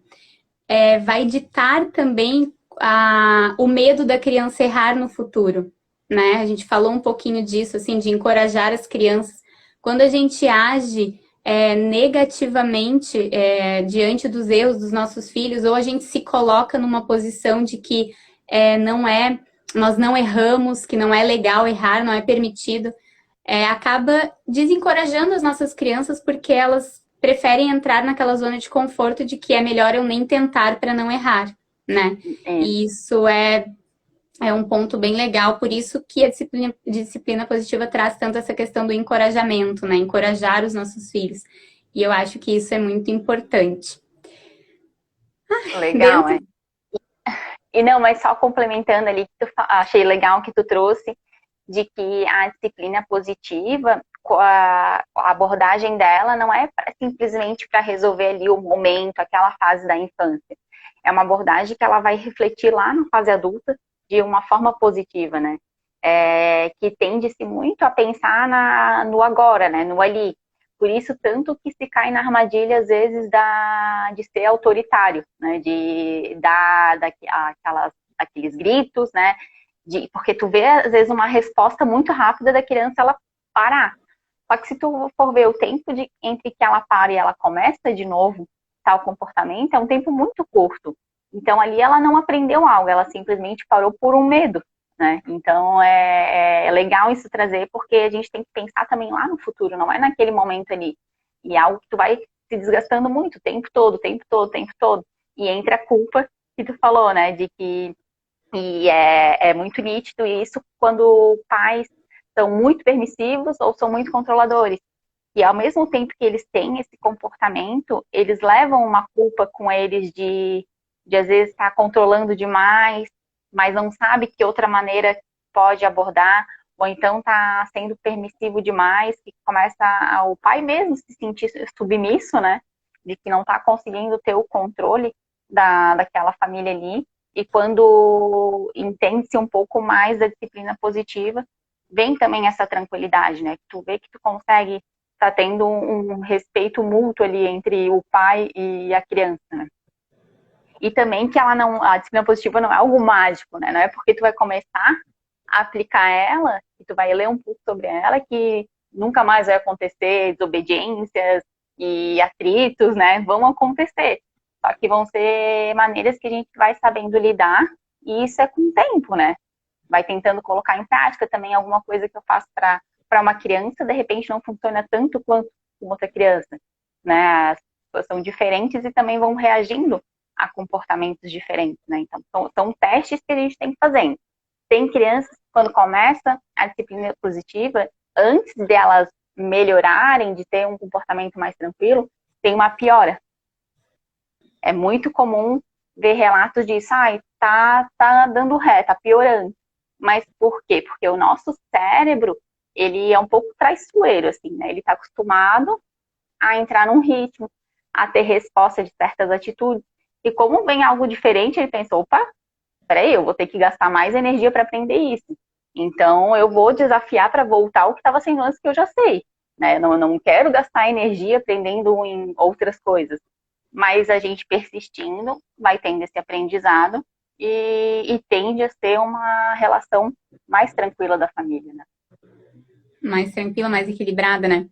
vai ditar também o medo da criança errar no futuro, né? A gente falou um pouquinho disso, assim, de encorajar as crianças. Quando a gente age negativamente diante dos erros dos nossos filhos, ou a gente se coloca numa posição de que nós não erramos, que não é legal errar, não é permitido, acaba desencorajando as nossas crianças porque elas preferem entrar naquela zona de conforto de que é melhor eu nem tentar para não errar, né? E isso é um ponto bem legal, por isso que a disciplina positiva traz tanto essa questão do encorajamento, né? Encorajar os nossos filhos. E eu acho que isso é muito importante. Legal, E não, mas só complementando ali, achei legal que tu trouxe, de que a disciplina positiva, a abordagem dela não é simplesmente para resolver ali o momento, aquela fase da infância. É uma abordagem que ela vai refletir lá na fase adulta de uma forma positiva, né? Que tende-se muito a pensar no agora, né? No ali. Por isso, tanto que se cai na armadilha, às vezes, de ser autoritário, né? De dar aqueles gritos, né? Porque tu vê, às vezes, uma resposta muito rápida da criança, ela parar. Só que se tu for ver o tempo entre que ela para e ela começa de novo tal comportamento, é um tempo muito curto. Então, ali ela não aprendeu algo, ela simplesmente parou por um medo, né? Então, é legal isso trazer, porque a gente tem que pensar também lá no futuro, não é naquele momento ali. E é algo que tu vai se desgastando muito, o tempo todo, o tempo todo, o tempo todo. E entra a culpa que tu falou, né? De que é muito nítido isso quando pais são muito permissivos ou são muito controladores. E ao mesmo tempo que eles têm esse comportamento, eles levam uma culpa com eles de às vezes estar controlando demais, mas não sabe que outra maneira pode abordar, ou então está sendo permissivo demais, que começa o pai mesmo se sentir submisso, né? De que não está conseguindo ter o controle daquela família ali. E quando entende-se um pouco mais da disciplina positiva, vem também essa tranquilidade, né? Tu vê que tu consegue estar tendo um respeito mútuo ali entre o pai e a criança, né? E também que a disciplina positiva não é algo mágico, né? Não é porque tu vai começar a aplicar ela, que tu vai ler um pouco sobre ela, que nunca mais vai acontecer desobediências e atritos, né? Vão acontecer. Só que vão ser maneiras que a gente vai sabendo lidar, e isso é com o tempo, né? Vai tentando colocar em prática também alguma coisa que eu faço para uma criança, de repente não funciona tanto quanto com outra criança, né? As pessoas são diferentes e também vão reagindo a comportamentos diferentes, né? Então, são testes que a gente tem que fazer. Tem crianças, quando começa a disciplina positiva, antes delas melhorarem, de ter um comportamento mais tranquilo, tem uma piora. É muito comum ver relatos disso, tá dando ré, tá piorando. Mas por quê? Porque o nosso cérebro, ele é um pouco traiçoeiro, assim, né? Ele está acostumado a entrar num ritmo, a ter resposta de certas atitudes. E como vem algo diferente, ele pensa, opa, peraí, eu vou ter que gastar mais energia para aprender isso. Então, eu vou desafiar para voltar ao que estava sendo antes, que eu já sei. Né? Não quero gastar energia aprendendo em outras coisas. Mas a gente persistindo, vai tendo esse aprendizado e tende a ser uma relação mais tranquila da família. Né? Mais tranquila, mais equilibrada, né?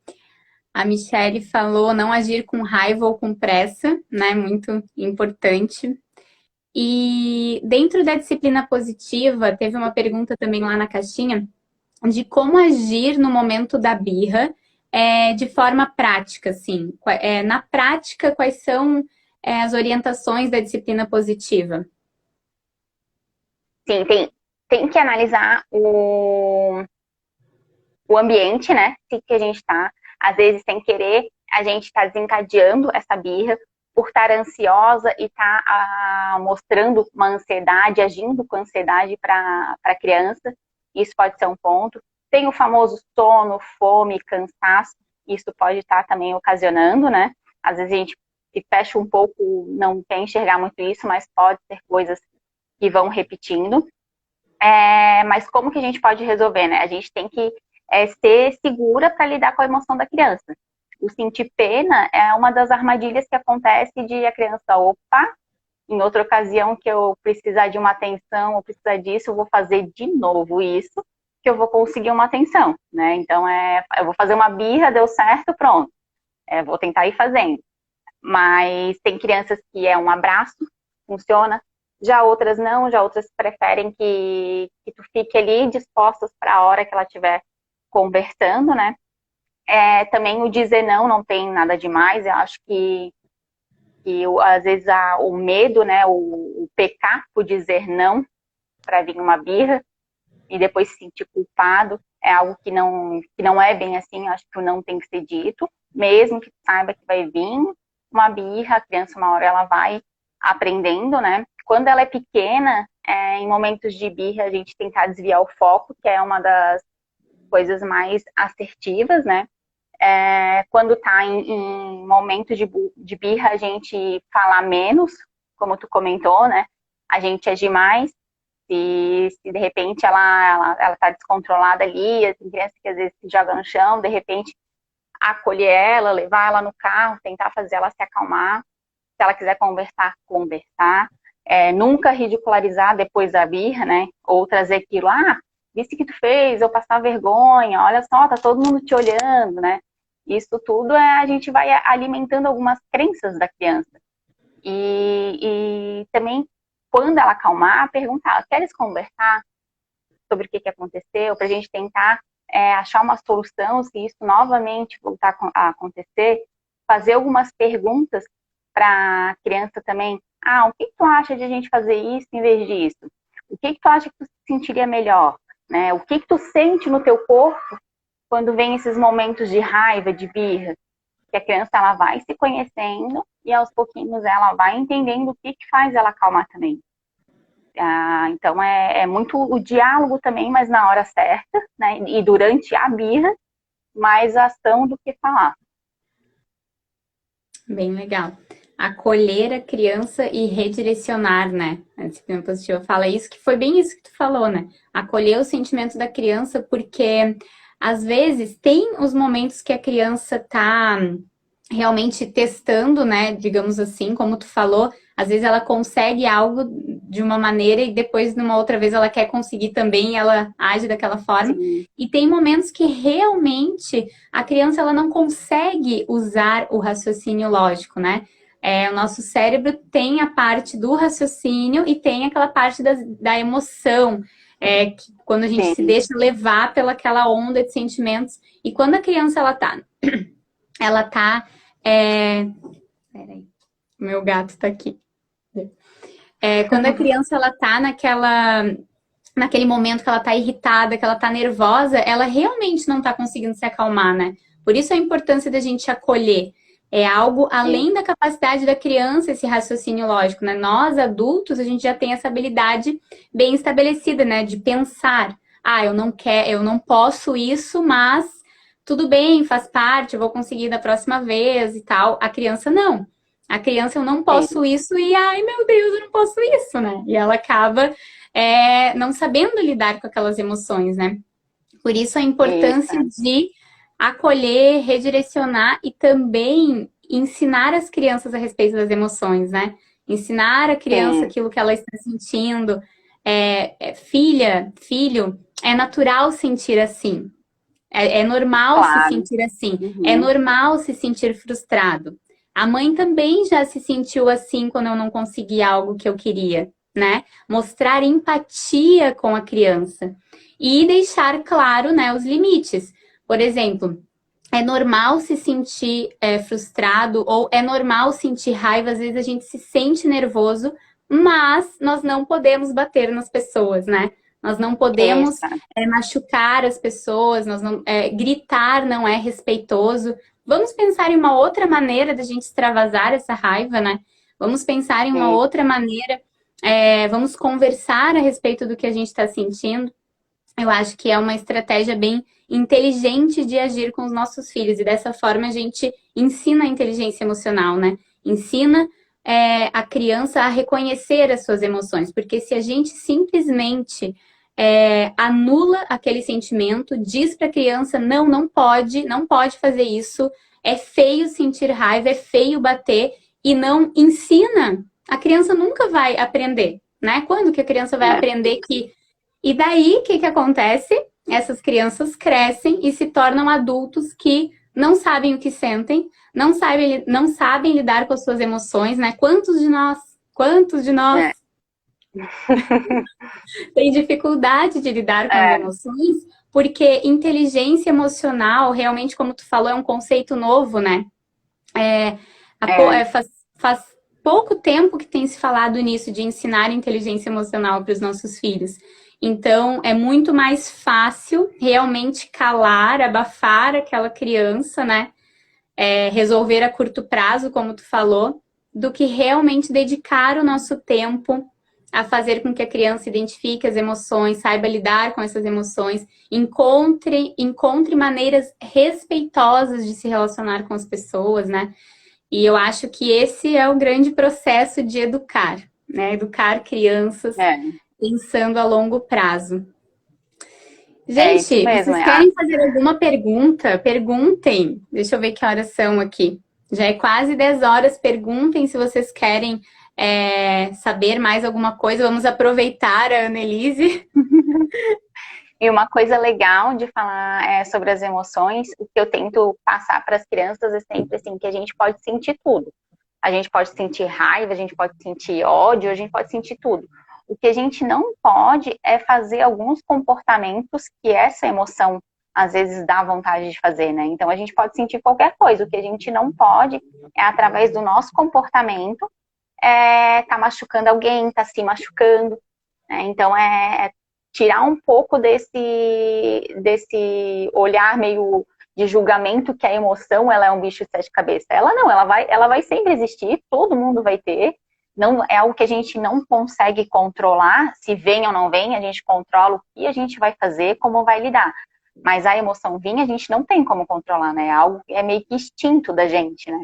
A Michelle falou não agir com raiva ou com pressa, né? Muito importante. E dentro da disciplina positiva, teve uma pergunta também lá na caixinha de como agir no momento da birra de forma prática, assim. Na prática, quais são as orientações da disciplina positiva? Sim, tem que analisar o ambiente, né? Que a gente está. Às vezes, sem querer, a gente está desencadeando essa birra por estar ansiosa e estar mostrando uma ansiedade, agindo com ansiedade para a criança. Isso pode ser um ponto. Tem o famoso sono, fome, cansaço. Isso pode estar também ocasionando, né? Às vezes a gente se fecha um pouco, não quer enxergar muito isso, mas pode ser coisas que vão repetindo. Mas como que a gente pode resolver, né? A gente tem que ser segura para lidar com a emoção da criança. O sentir pena é uma das armadilhas que acontece de a criança, opa, em outra ocasião que eu precisar de uma atenção, ou precisar disso, eu vou fazer de novo isso, que eu vou conseguir uma atenção, né? Então, eu vou fazer uma birra, deu certo, pronto. Vou tentar ir fazendo. Mas tem crianças que um abraço, funciona. Já outras não, já outras preferem que tu fique ali dispostas para a hora que ela estiver conversando, né? Também o dizer não tem nada demais. Eu acho que às vezes o medo, né? O pecar por dizer não para vir uma birra e depois se sentir culpado é algo que não é bem assim. Eu acho que o não tem que ser dito, mesmo que saiba que vai vir uma birra, a criança uma hora ela vai aprendendo, né? Quando ela é pequena, em momentos de birra, a gente tentar desviar o foco, que é uma das coisas mais assertivas, né? Quando tá em momentos de birra, a gente fala menos, como tu comentou, né? A gente agir mais. Se de repente ela tá descontrolada ali, tem criança que às vezes se joga no chão, de repente acolher ela, levar ela no carro, tentar fazer ela se acalmar. Se ela quiser conversar, conversar. Nunca ridicularizar depois da birra, né? Ou trazer aquilo, viste que tu fez, eu passar vergonha, olha só, tá todo mundo te olhando, né? Isso tudo a gente vai alimentando algumas crenças da criança. E também, quando ela acalmar, perguntar, queres conversar sobre o que aconteceu? Pra gente tentar achar uma solução, se isso novamente voltar a acontecer, fazer algumas perguntas para a criança também. O que tu acha de a gente fazer isso em vez disso? O que tu acha que tu se sentiria melhor? Né? O que tu sente no teu corpo quando vem esses momentos de raiva, de birra? Que a criança ela vai se conhecendo e aos pouquinhos ela vai entendendo o que faz ela acalmar também. Então é muito o diálogo também, mas na hora certa, né? E durante a birra, mais ação do que falar. Bem legal. Acolher a criança e redirecionar, né? A disciplina positiva fala isso, que foi bem isso que tu falou, né? Acolher o sentimento da criança, porque às vezes tem os momentos que a criança tá realmente testando, né? Digamos assim, como tu falou, às vezes ela consegue algo de uma maneira e depois, numa outra vez, ela quer conseguir também e ela age daquela forma. Sim. E tem momentos que realmente a criança ela não consegue usar o raciocínio lógico, né? O nosso cérebro tem a parte do raciocínio e tem aquela parte da emoção, que quando a gente se deixa levar pelaquela onda de sentimentos. E quando a criança ela tá peraí, meu gato tá aqui. Quando a criança ela tá naquele momento que ela tá irritada, que ela tá nervosa, ela realmente não tá conseguindo se acalmar, né? Por isso a importância da gente acolher. É algo além da capacidade da criança, esse raciocínio lógico, né? Nós, adultos, a gente já tem essa habilidade bem estabelecida, né? De pensar. ah, eu não quero, eu não posso isso, mas tudo bem, faz parte, eu vou conseguir da próxima vez e tal. A criança não. A criança, eu não posso Sim, isso e, ai, meu Deus, eu não posso isso, né? E ela acaba não sabendo lidar com aquelas emoções, né? Por isso a importância isso. de acolher, redirecionar e também ensinar as crianças a respeito das emoções, né? Ensinar a criança Sim, aquilo que ela está sentindo. Filha, filho, é natural sentir assim. É normal se claro. sentir assim. É Uhum. normal se sentir frustrado. A mãe também já se sentiu assim quando eu não consegui algo que eu queria, né? Mostrar empatia com a criança e deixar claro, né, os limites. Por exemplo, é normal se sentir frustrado ou é normal sentir raiva. Às vezes a gente se sente nervoso, mas nós não podemos bater nas pessoas, né? Nós não podemos Isso. machucar as pessoas, nós não, gritar não é respeitoso. Vamos pensar em uma outra maneira da gente extravasar essa raiva, né? Vamos pensar em uma Sim. outra maneira, vamos conversar a respeito do que a gente está sentindo. Eu acho que é uma estratégia bem inteligente de agir com os nossos filhos. E dessa forma a gente ensina a inteligência emocional, né? Ensina a criança a reconhecer as suas emoções. Porque se a gente simplesmente anula aquele sentimento, diz para a criança, não, não pode fazer isso, é feio sentir raiva, é feio bater, e não ensina, a criança nunca vai aprender, né? Quando que a criança vai É. aprender que e daí, o que que acontece? Essas crianças crescem e se tornam adultos que não sabem o que sentem, não sabem lidar com as suas emoções, né? Quantos de nós É. têm dificuldade de lidar com as É. emoções? Porque inteligência emocional, realmente, como tu falou, é um conceito novo, né? É, É. faz pouco tempo que tem se falado nisso, de ensinar inteligência emocional para os nossos filhos. Então, é muito mais fácil realmente calar, abafar aquela criança, né? Resolver a curto prazo, como tu falou, do que realmente dedicar o nosso tempo a fazer com que a criança identifique as emoções, saiba lidar com essas emoções, encontre maneiras respeitosas de se relacionar com as pessoas, né? E eu acho que esse é o grande processo de educar, né? Educar crianças É. pensando a longo prazo. É isso Gente, mesmo. vocês querem fazer alguma pergunta? Perguntem. Deixa eu ver que horas são aqui. Já é quase 10 horas. Perguntem se vocês querem saber mais alguma coisa. Vamos aproveitar a Annelise. E uma coisa legal de falar sobre as emoções, o que eu tento passar para as crianças é sempre assim, que a gente pode sentir tudo. A gente pode sentir raiva, a gente pode sentir ódio, a gente pode sentir tudo. O que a gente não pode é fazer alguns comportamentos que essa emoção às vezes dá vontade de fazer, né? Então a gente pode sentir qualquer coisa. O que a gente não pode é através do nosso comportamento tá machucando alguém, tá se machucando, né? Então tirar um pouco desse olhar meio de julgamento que a emoção ela é um bicho de sete cabeças. Ela não, ela vai sempre existir, todo mundo vai ter. Não é algo que a gente não consegue controlar, se vem ou não vem, a gente controla o que a gente vai fazer, como vai lidar. Mas a emoção vir, a gente não tem como controlar, né? É algo que é meio que instinto da gente, né?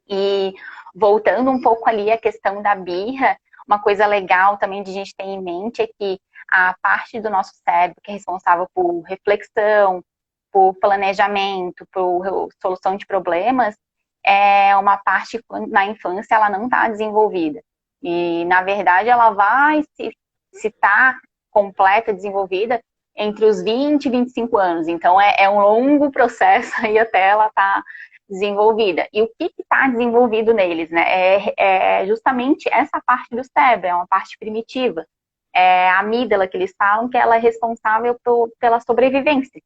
E voltando um pouco ali à questão da birra, uma coisa legal também de a gente ter em mente é que a parte do nosso cérebro que é responsável por reflexão, por planejamento, por solução de problemas, é uma parte que na infância ela não está desenvolvida. E, na verdade, ela vai se tá completa, desenvolvida, entre os 20 e 25 anos. Então, é um longo processo aí até ela estar desenvolvida. E o que está desenvolvido neles, né? É justamente essa parte do cérebro, é uma parte primitiva. É a amígdala que eles falam que ela é responsável pela sobrevivência.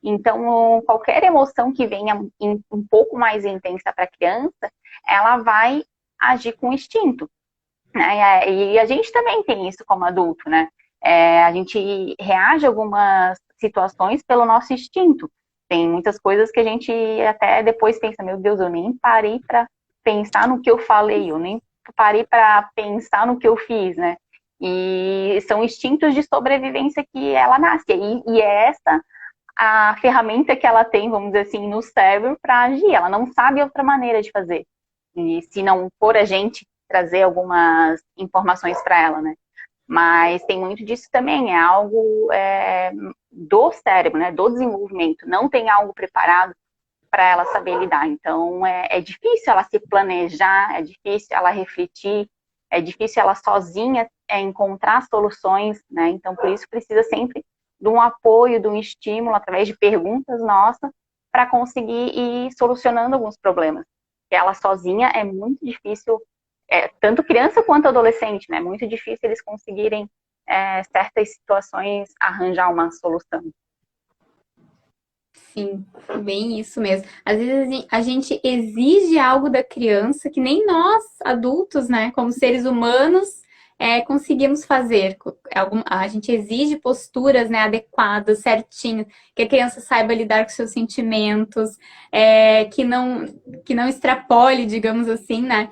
Então, qualquer emoção que venha um pouco mais intensa para a criança, ela vai agir com instinto, né? E a gente também tem isso como adulto, né? A gente reage a algumas situações pelo nosso instinto. Tem muitas coisas que a gente até depois pensa, meu Deus, eu nem parei para pensar no que eu falei, eu nem parei para pensar no que eu fiz, né? E são instintos de sobrevivência que ela nasce. E é essa a ferramenta que ela tem, vamos dizer assim, no cérebro para agir. Ela não sabe outra maneira de fazer. E se não for a gente trazer algumas informações para ela, né? Mas tem muito disso também, é algo do cérebro, né? Do desenvolvimento. Não tem algo preparado para ela saber lidar. Então, é difícil ela se planejar, é difícil ela refletir, é difícil ela sozinha encontrar soluções, né? Então, por isso precisa sempre de um apoio, de um estímulo, através de perguntas nossas, para conseguir ir solucionando alguns problemas. Porque ela sozinha é muito difícil, tanto criança quanto adolescente, né? É muito difícil eles conseguirem, certas situações, arranjar uma solução. Sim, bem isso mesmo. Às vezes a gente exige algo da criança que nem nós, adultos, né, como seres humanos, conseguimos fazer. A gente exige posturas, né, adequadas, certinhas, que a criança saiba lidar com seus sentimentos, que não extrapole, digamos assim, né,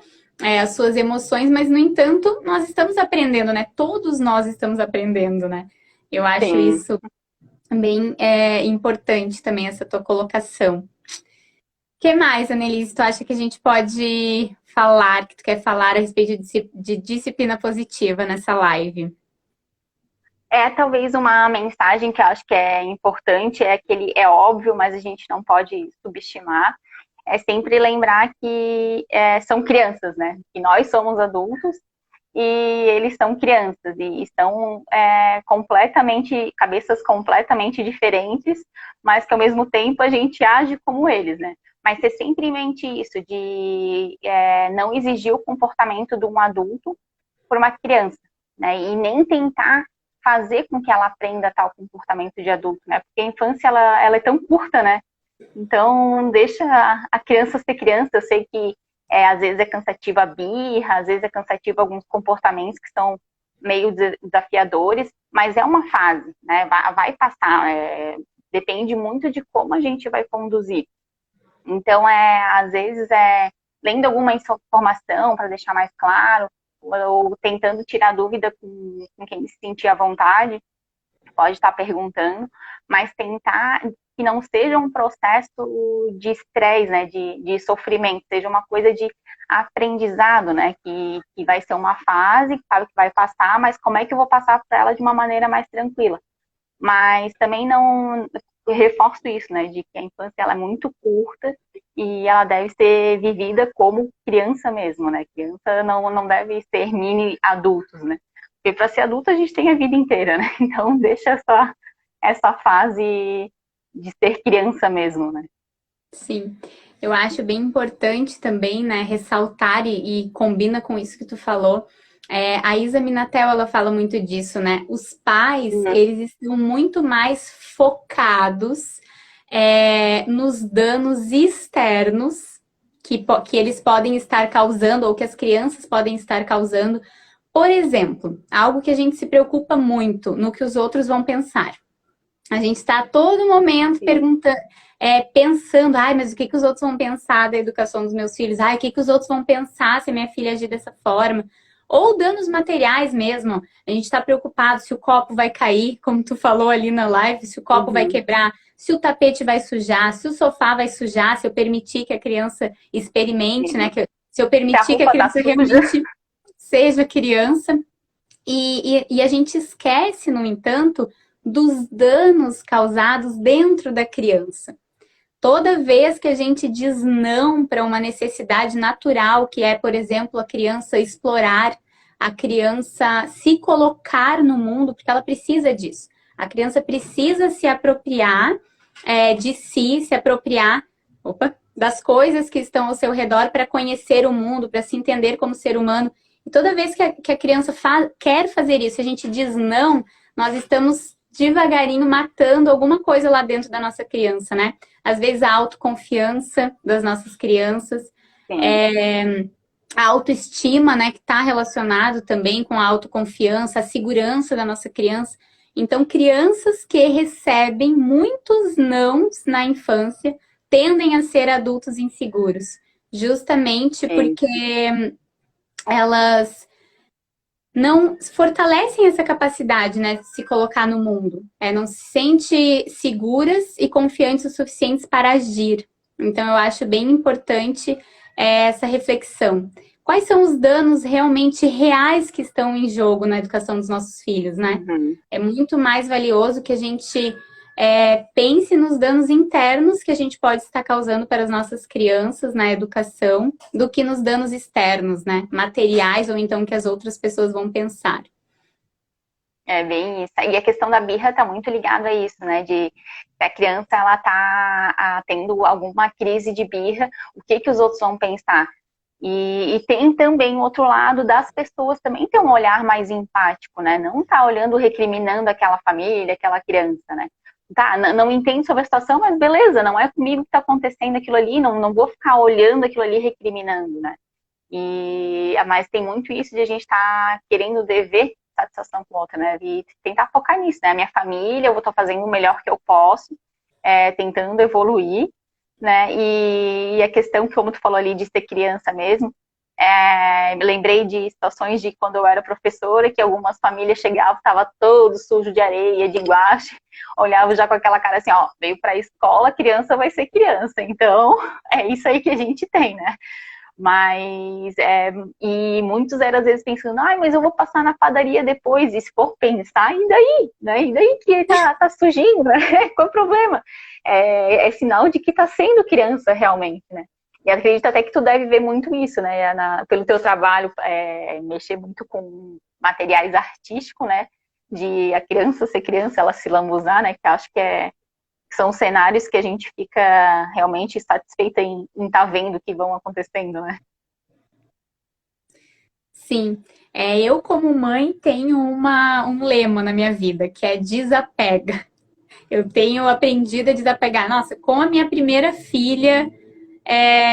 as suas emoções, mas, no entanto, nós estamos aprendendo, né? Todos nós estamos aprendendo, né? Eu acho Sim. isso bem importante também, essa tua colocação. O que mais, Annelise, tu acha que a gente pode falar, que tu quer falar a respeito de disciplina positiva nessa live? Talvez uma mensagem que eu acho que é importante, é óbvio, mas a gente não pode subestimar, é sempre lembrar que são crianças, né? Que nós somos adultos e eles são crianças e estão cabeças completamente diferentes, mas que ao mesmo tempo a gente age como eles, né? Mas ter sempre em mente isso, de não exigir o comportamento de um adulto por uma criança, né? E nem tentar fazer com que ela aprenda tal comportamento de adulto, né? Porque a infância, ela é tão curta, né? Então, deixa a criança ser criança. Eu sei que às vezes é cansativa a birra, às vezes é cansativa alguns comportamentos que são meio desafiadores, mas é uma fase, né? Vai passar, depende muito de como a gente vai conduzir. Então, às vezes, lendo alguma informação para deixar mais claro, ou tentando tirar dúvida com quem se sentir à vontade, pode estar perguntando, mas tentar que não seja um processo de estresse, né, de sofrimento, seja uma coisa de aprendizado, né, que vai ser uma fase, que sabe que vai passar, mas como é que eu vou passar para ela de uma maneira mais tranquila? Mas também não reforço isso, né, de que a infância ela é muito curta e ela deve ser vivida como criança mesmo, né? Criança não deve ser mini adultos, né? Porque para ser adulto a gente tem a vida inteira, né? Então deixa só essa fase de ser criança mesmo, né? Sim, eu acho bem importante também, né, ressaltar e combina com isso que tu falou. A Isa Minatel, ela fala muito disso, né? Os pais, eles estão muito mais focados nos danos externos que eles podem estar causando ou que as crianças podem estar causando. Por exemplo, algo que a gente se preocupa muito no que os outros vão pensar. A gente está a todo momento perguntando, pensando, ai, mas o que os outros vão pensar da educação dos meus filhos? Ai, o que os outros vão pensar se a minha filha agir dessa forma? Ou danos materiais mesmo. A gente está preocupado se o copo vai cair, como tu falou ali na live, se o copo vai quebrar, se o tapete vai sujar, se o sofá vai sujar, se eu permitir que a criança experimente, né? Se eu permitir que a criança realmente seja criança. E a gente esquece, no entanto, dos danos causados dentro da criança. Toda vez que a gente diz não para uma necessidade natural, que é, por exemplo, a criança explorar, a criança se colocar no mundo, porque ela precisa disso. A criança precisa se apropriar de si, se apropriar das coisas que estão ao seu redor para conhecer o mundo, para se entender como ser humano. E toda vez que a criança quer fazer isso, a gente diz não, nós estamos devagarinho matando alguma coisa lá dentro da nossa criança, né? Às vezes a autoconfiança das nossas crianças, a autoestima, né, que está relacionado também com a autoconfiança, a segurança da nossa criança. Então, crianças que recebem muitos nãos na infância tendem a ser adultos inseguros, justamente porque elas não fortalecem essa capacidade, né, de se colocar no mundo. Não se sente seguras e confiantes o suficientes para agir. Então, eu acho bem importante essa reflexão. Quais são os danos realmente reais que estão em jogo na educação dos nossos filhos, né? Uhum. É muito mais valioso que a gente pense nos danos internos que a gente pode estar causando para as nossas crianças na educação, do que nos danos externos, né? Materiais ou então que as outras pessoas vão pensar. É bem isso. E a questão da birra está muito ligada a isso, né? De se a criança ela tá tendo alguma crise de birra, o que que os outros vão pensar? E tem também o outro lado das pessoas também ter um olhar mais empático, né? Não tá olhando, recriminando aquela família, aquela criança, né? Tá, não entendo sobre a situação, mas beleza, não é comigo que tá acontecendo aquilo ali, não vou ficar olhando aquilo ali recriminando, né? Mas tem muito isso de a gente estar querendo dever satisfação com o outro, né? E tentar focar nisso, né? A minha família, eu vou estar fazendo o melhor que eu posso, tentando evoluir, né? E a questão, como tu falou ali, de ser criança mesmo, me lembrei de situações de quando eu era professora, que algumas famílias chegavam, estava todo sujo de areia, de guache, olhavam já com aquela cara assim, ó, veio para a escola, criança vai ser criança, então é isso aí que a gente tem, né? Mas, e muitos eram às vezes pensando, ai, mas eu vou passar na padaria depois, e se for pensar, e daí? Né? E daí que tá sujinho, né? Qual é o problema? É sinal de que tá sendo criança realmente, né? E acredito até que tu deve ver muito isso, né? Pelo teu trabalho, mexer muito com materiais artísticos, né? De a criança ser criança, ela se lambuzar, né? Que acho que são cenários que a gente fica realmente satisfeita em estar vendo que vão acontecendo, né? Sim, eu como mãe tenho um lema na minha vida, que é desapega. Eu tenho aprendido a desapegar. Nossa, com a minha primeira filha,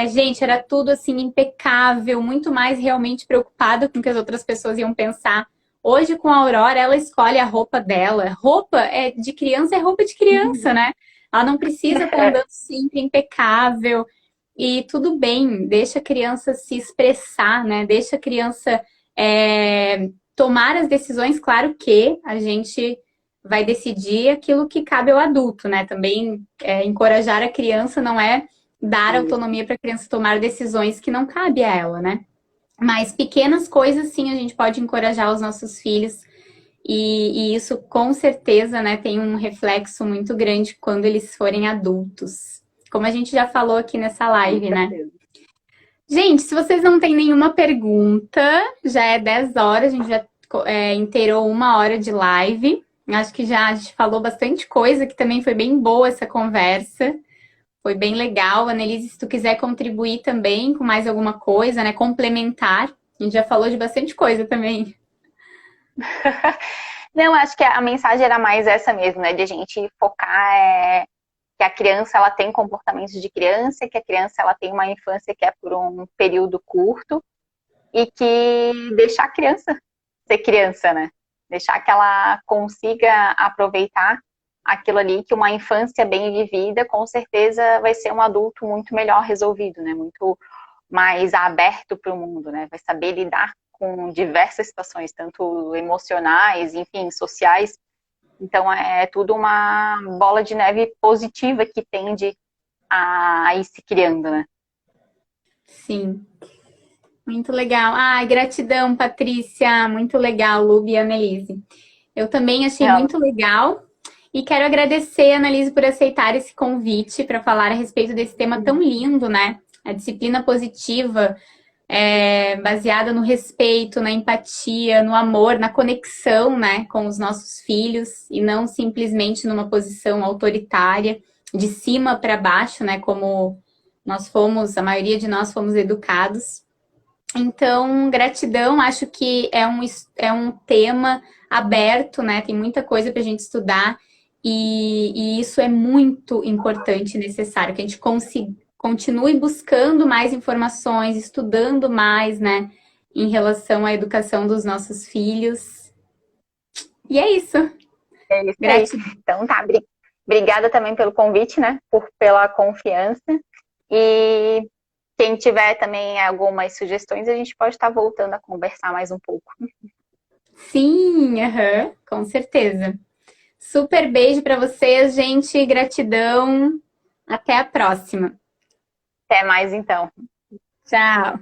gente, era tudo assim impecável, muito mais realmente preocupada com o que as outras pessoas iam pensar. Hoje, com a Aurora, ela escolhe a roupa dela. Roupa de criança é roupa de criança, né? Ela não precisa estar andando sempre impecável. E tudo bem, deixa a criança se expressar, né? Deixa a criança tomar as decisões. Claro que a gente vai decidir aquilo que cabe ao adulto, né? Também encorajar a criança não é dar autonomia para a criança tomar decisões que não cabe a ela, né? Mas pequenas coisas, sim, a gente pode encorajar os nossos filhos. E isso, com certeza, né, tem um reflexo muito grande quando eles forem adultos. Como a gente já falou aqui nessa live, né? Gente, se vocês não têm nenhuma pergunta, já é 10 horas, a gente já inteirou 1 hora de live. Acho que já a gente falou bastante coisa, que também foi bem boa essa conversa. Foi bem legal. Annelise, se tu quiser contribuir também com mais alguma coisa, né? Complementar. A gente já falou de bastante coisa também. Não, acho que a mensagem era mais essa mesmo, né? De a gente focar que a criança ela tem comportamentos de criança, que a criança ela tem uma infância que é por um período curto e que deixar a criança ser criança, né? Deixar que ela consiga aproveitar aquilo ali, que uma infância bem vivida, com certeza vai ser um adulto muito melhor resolvido, né? Muito mais aberto para o mundo, né? Vai saber lidar com diversas situações, tanto emocionais, enfim, sociais. Então, é tudo uma bola de neve positiva que tende a ir se criando, né? Sim. Muito legal. Gratidão, Patrícia. Muito legal, Lubi e Annelise. Eu também achei muito legal. E quero agradecer, Annelise, por aceitar esse convite para falar a respeito desse tema tão lindo, né? A disciplina positiva, baseada no respeito, na empatia, no amor, na conexão, né, com os nossos filhos e não simplesmente numa posição autoritária, de cima para baixo, né, como a maioria de nós fomos educados. Então, gratidão, acho que é um tema aberto, né? Tem muita coisa para a gente estudar e isso é muito importante e necessário, que a gente continue buscando mais informações, estudando mais, né? Em relação à educação dos nossos filhos. E é isso. É isso aí. Gratidão. Então tá, obrigada também pelo convite, né? Pela confiança. E quem tiver também algumas sugestões, a gente pode estar voltando a conversar mais um pouco. Sim, aham, com certeza. Super beijo para vocês, gente. Gratidão. Até a próxima. Até mais então. Tchau.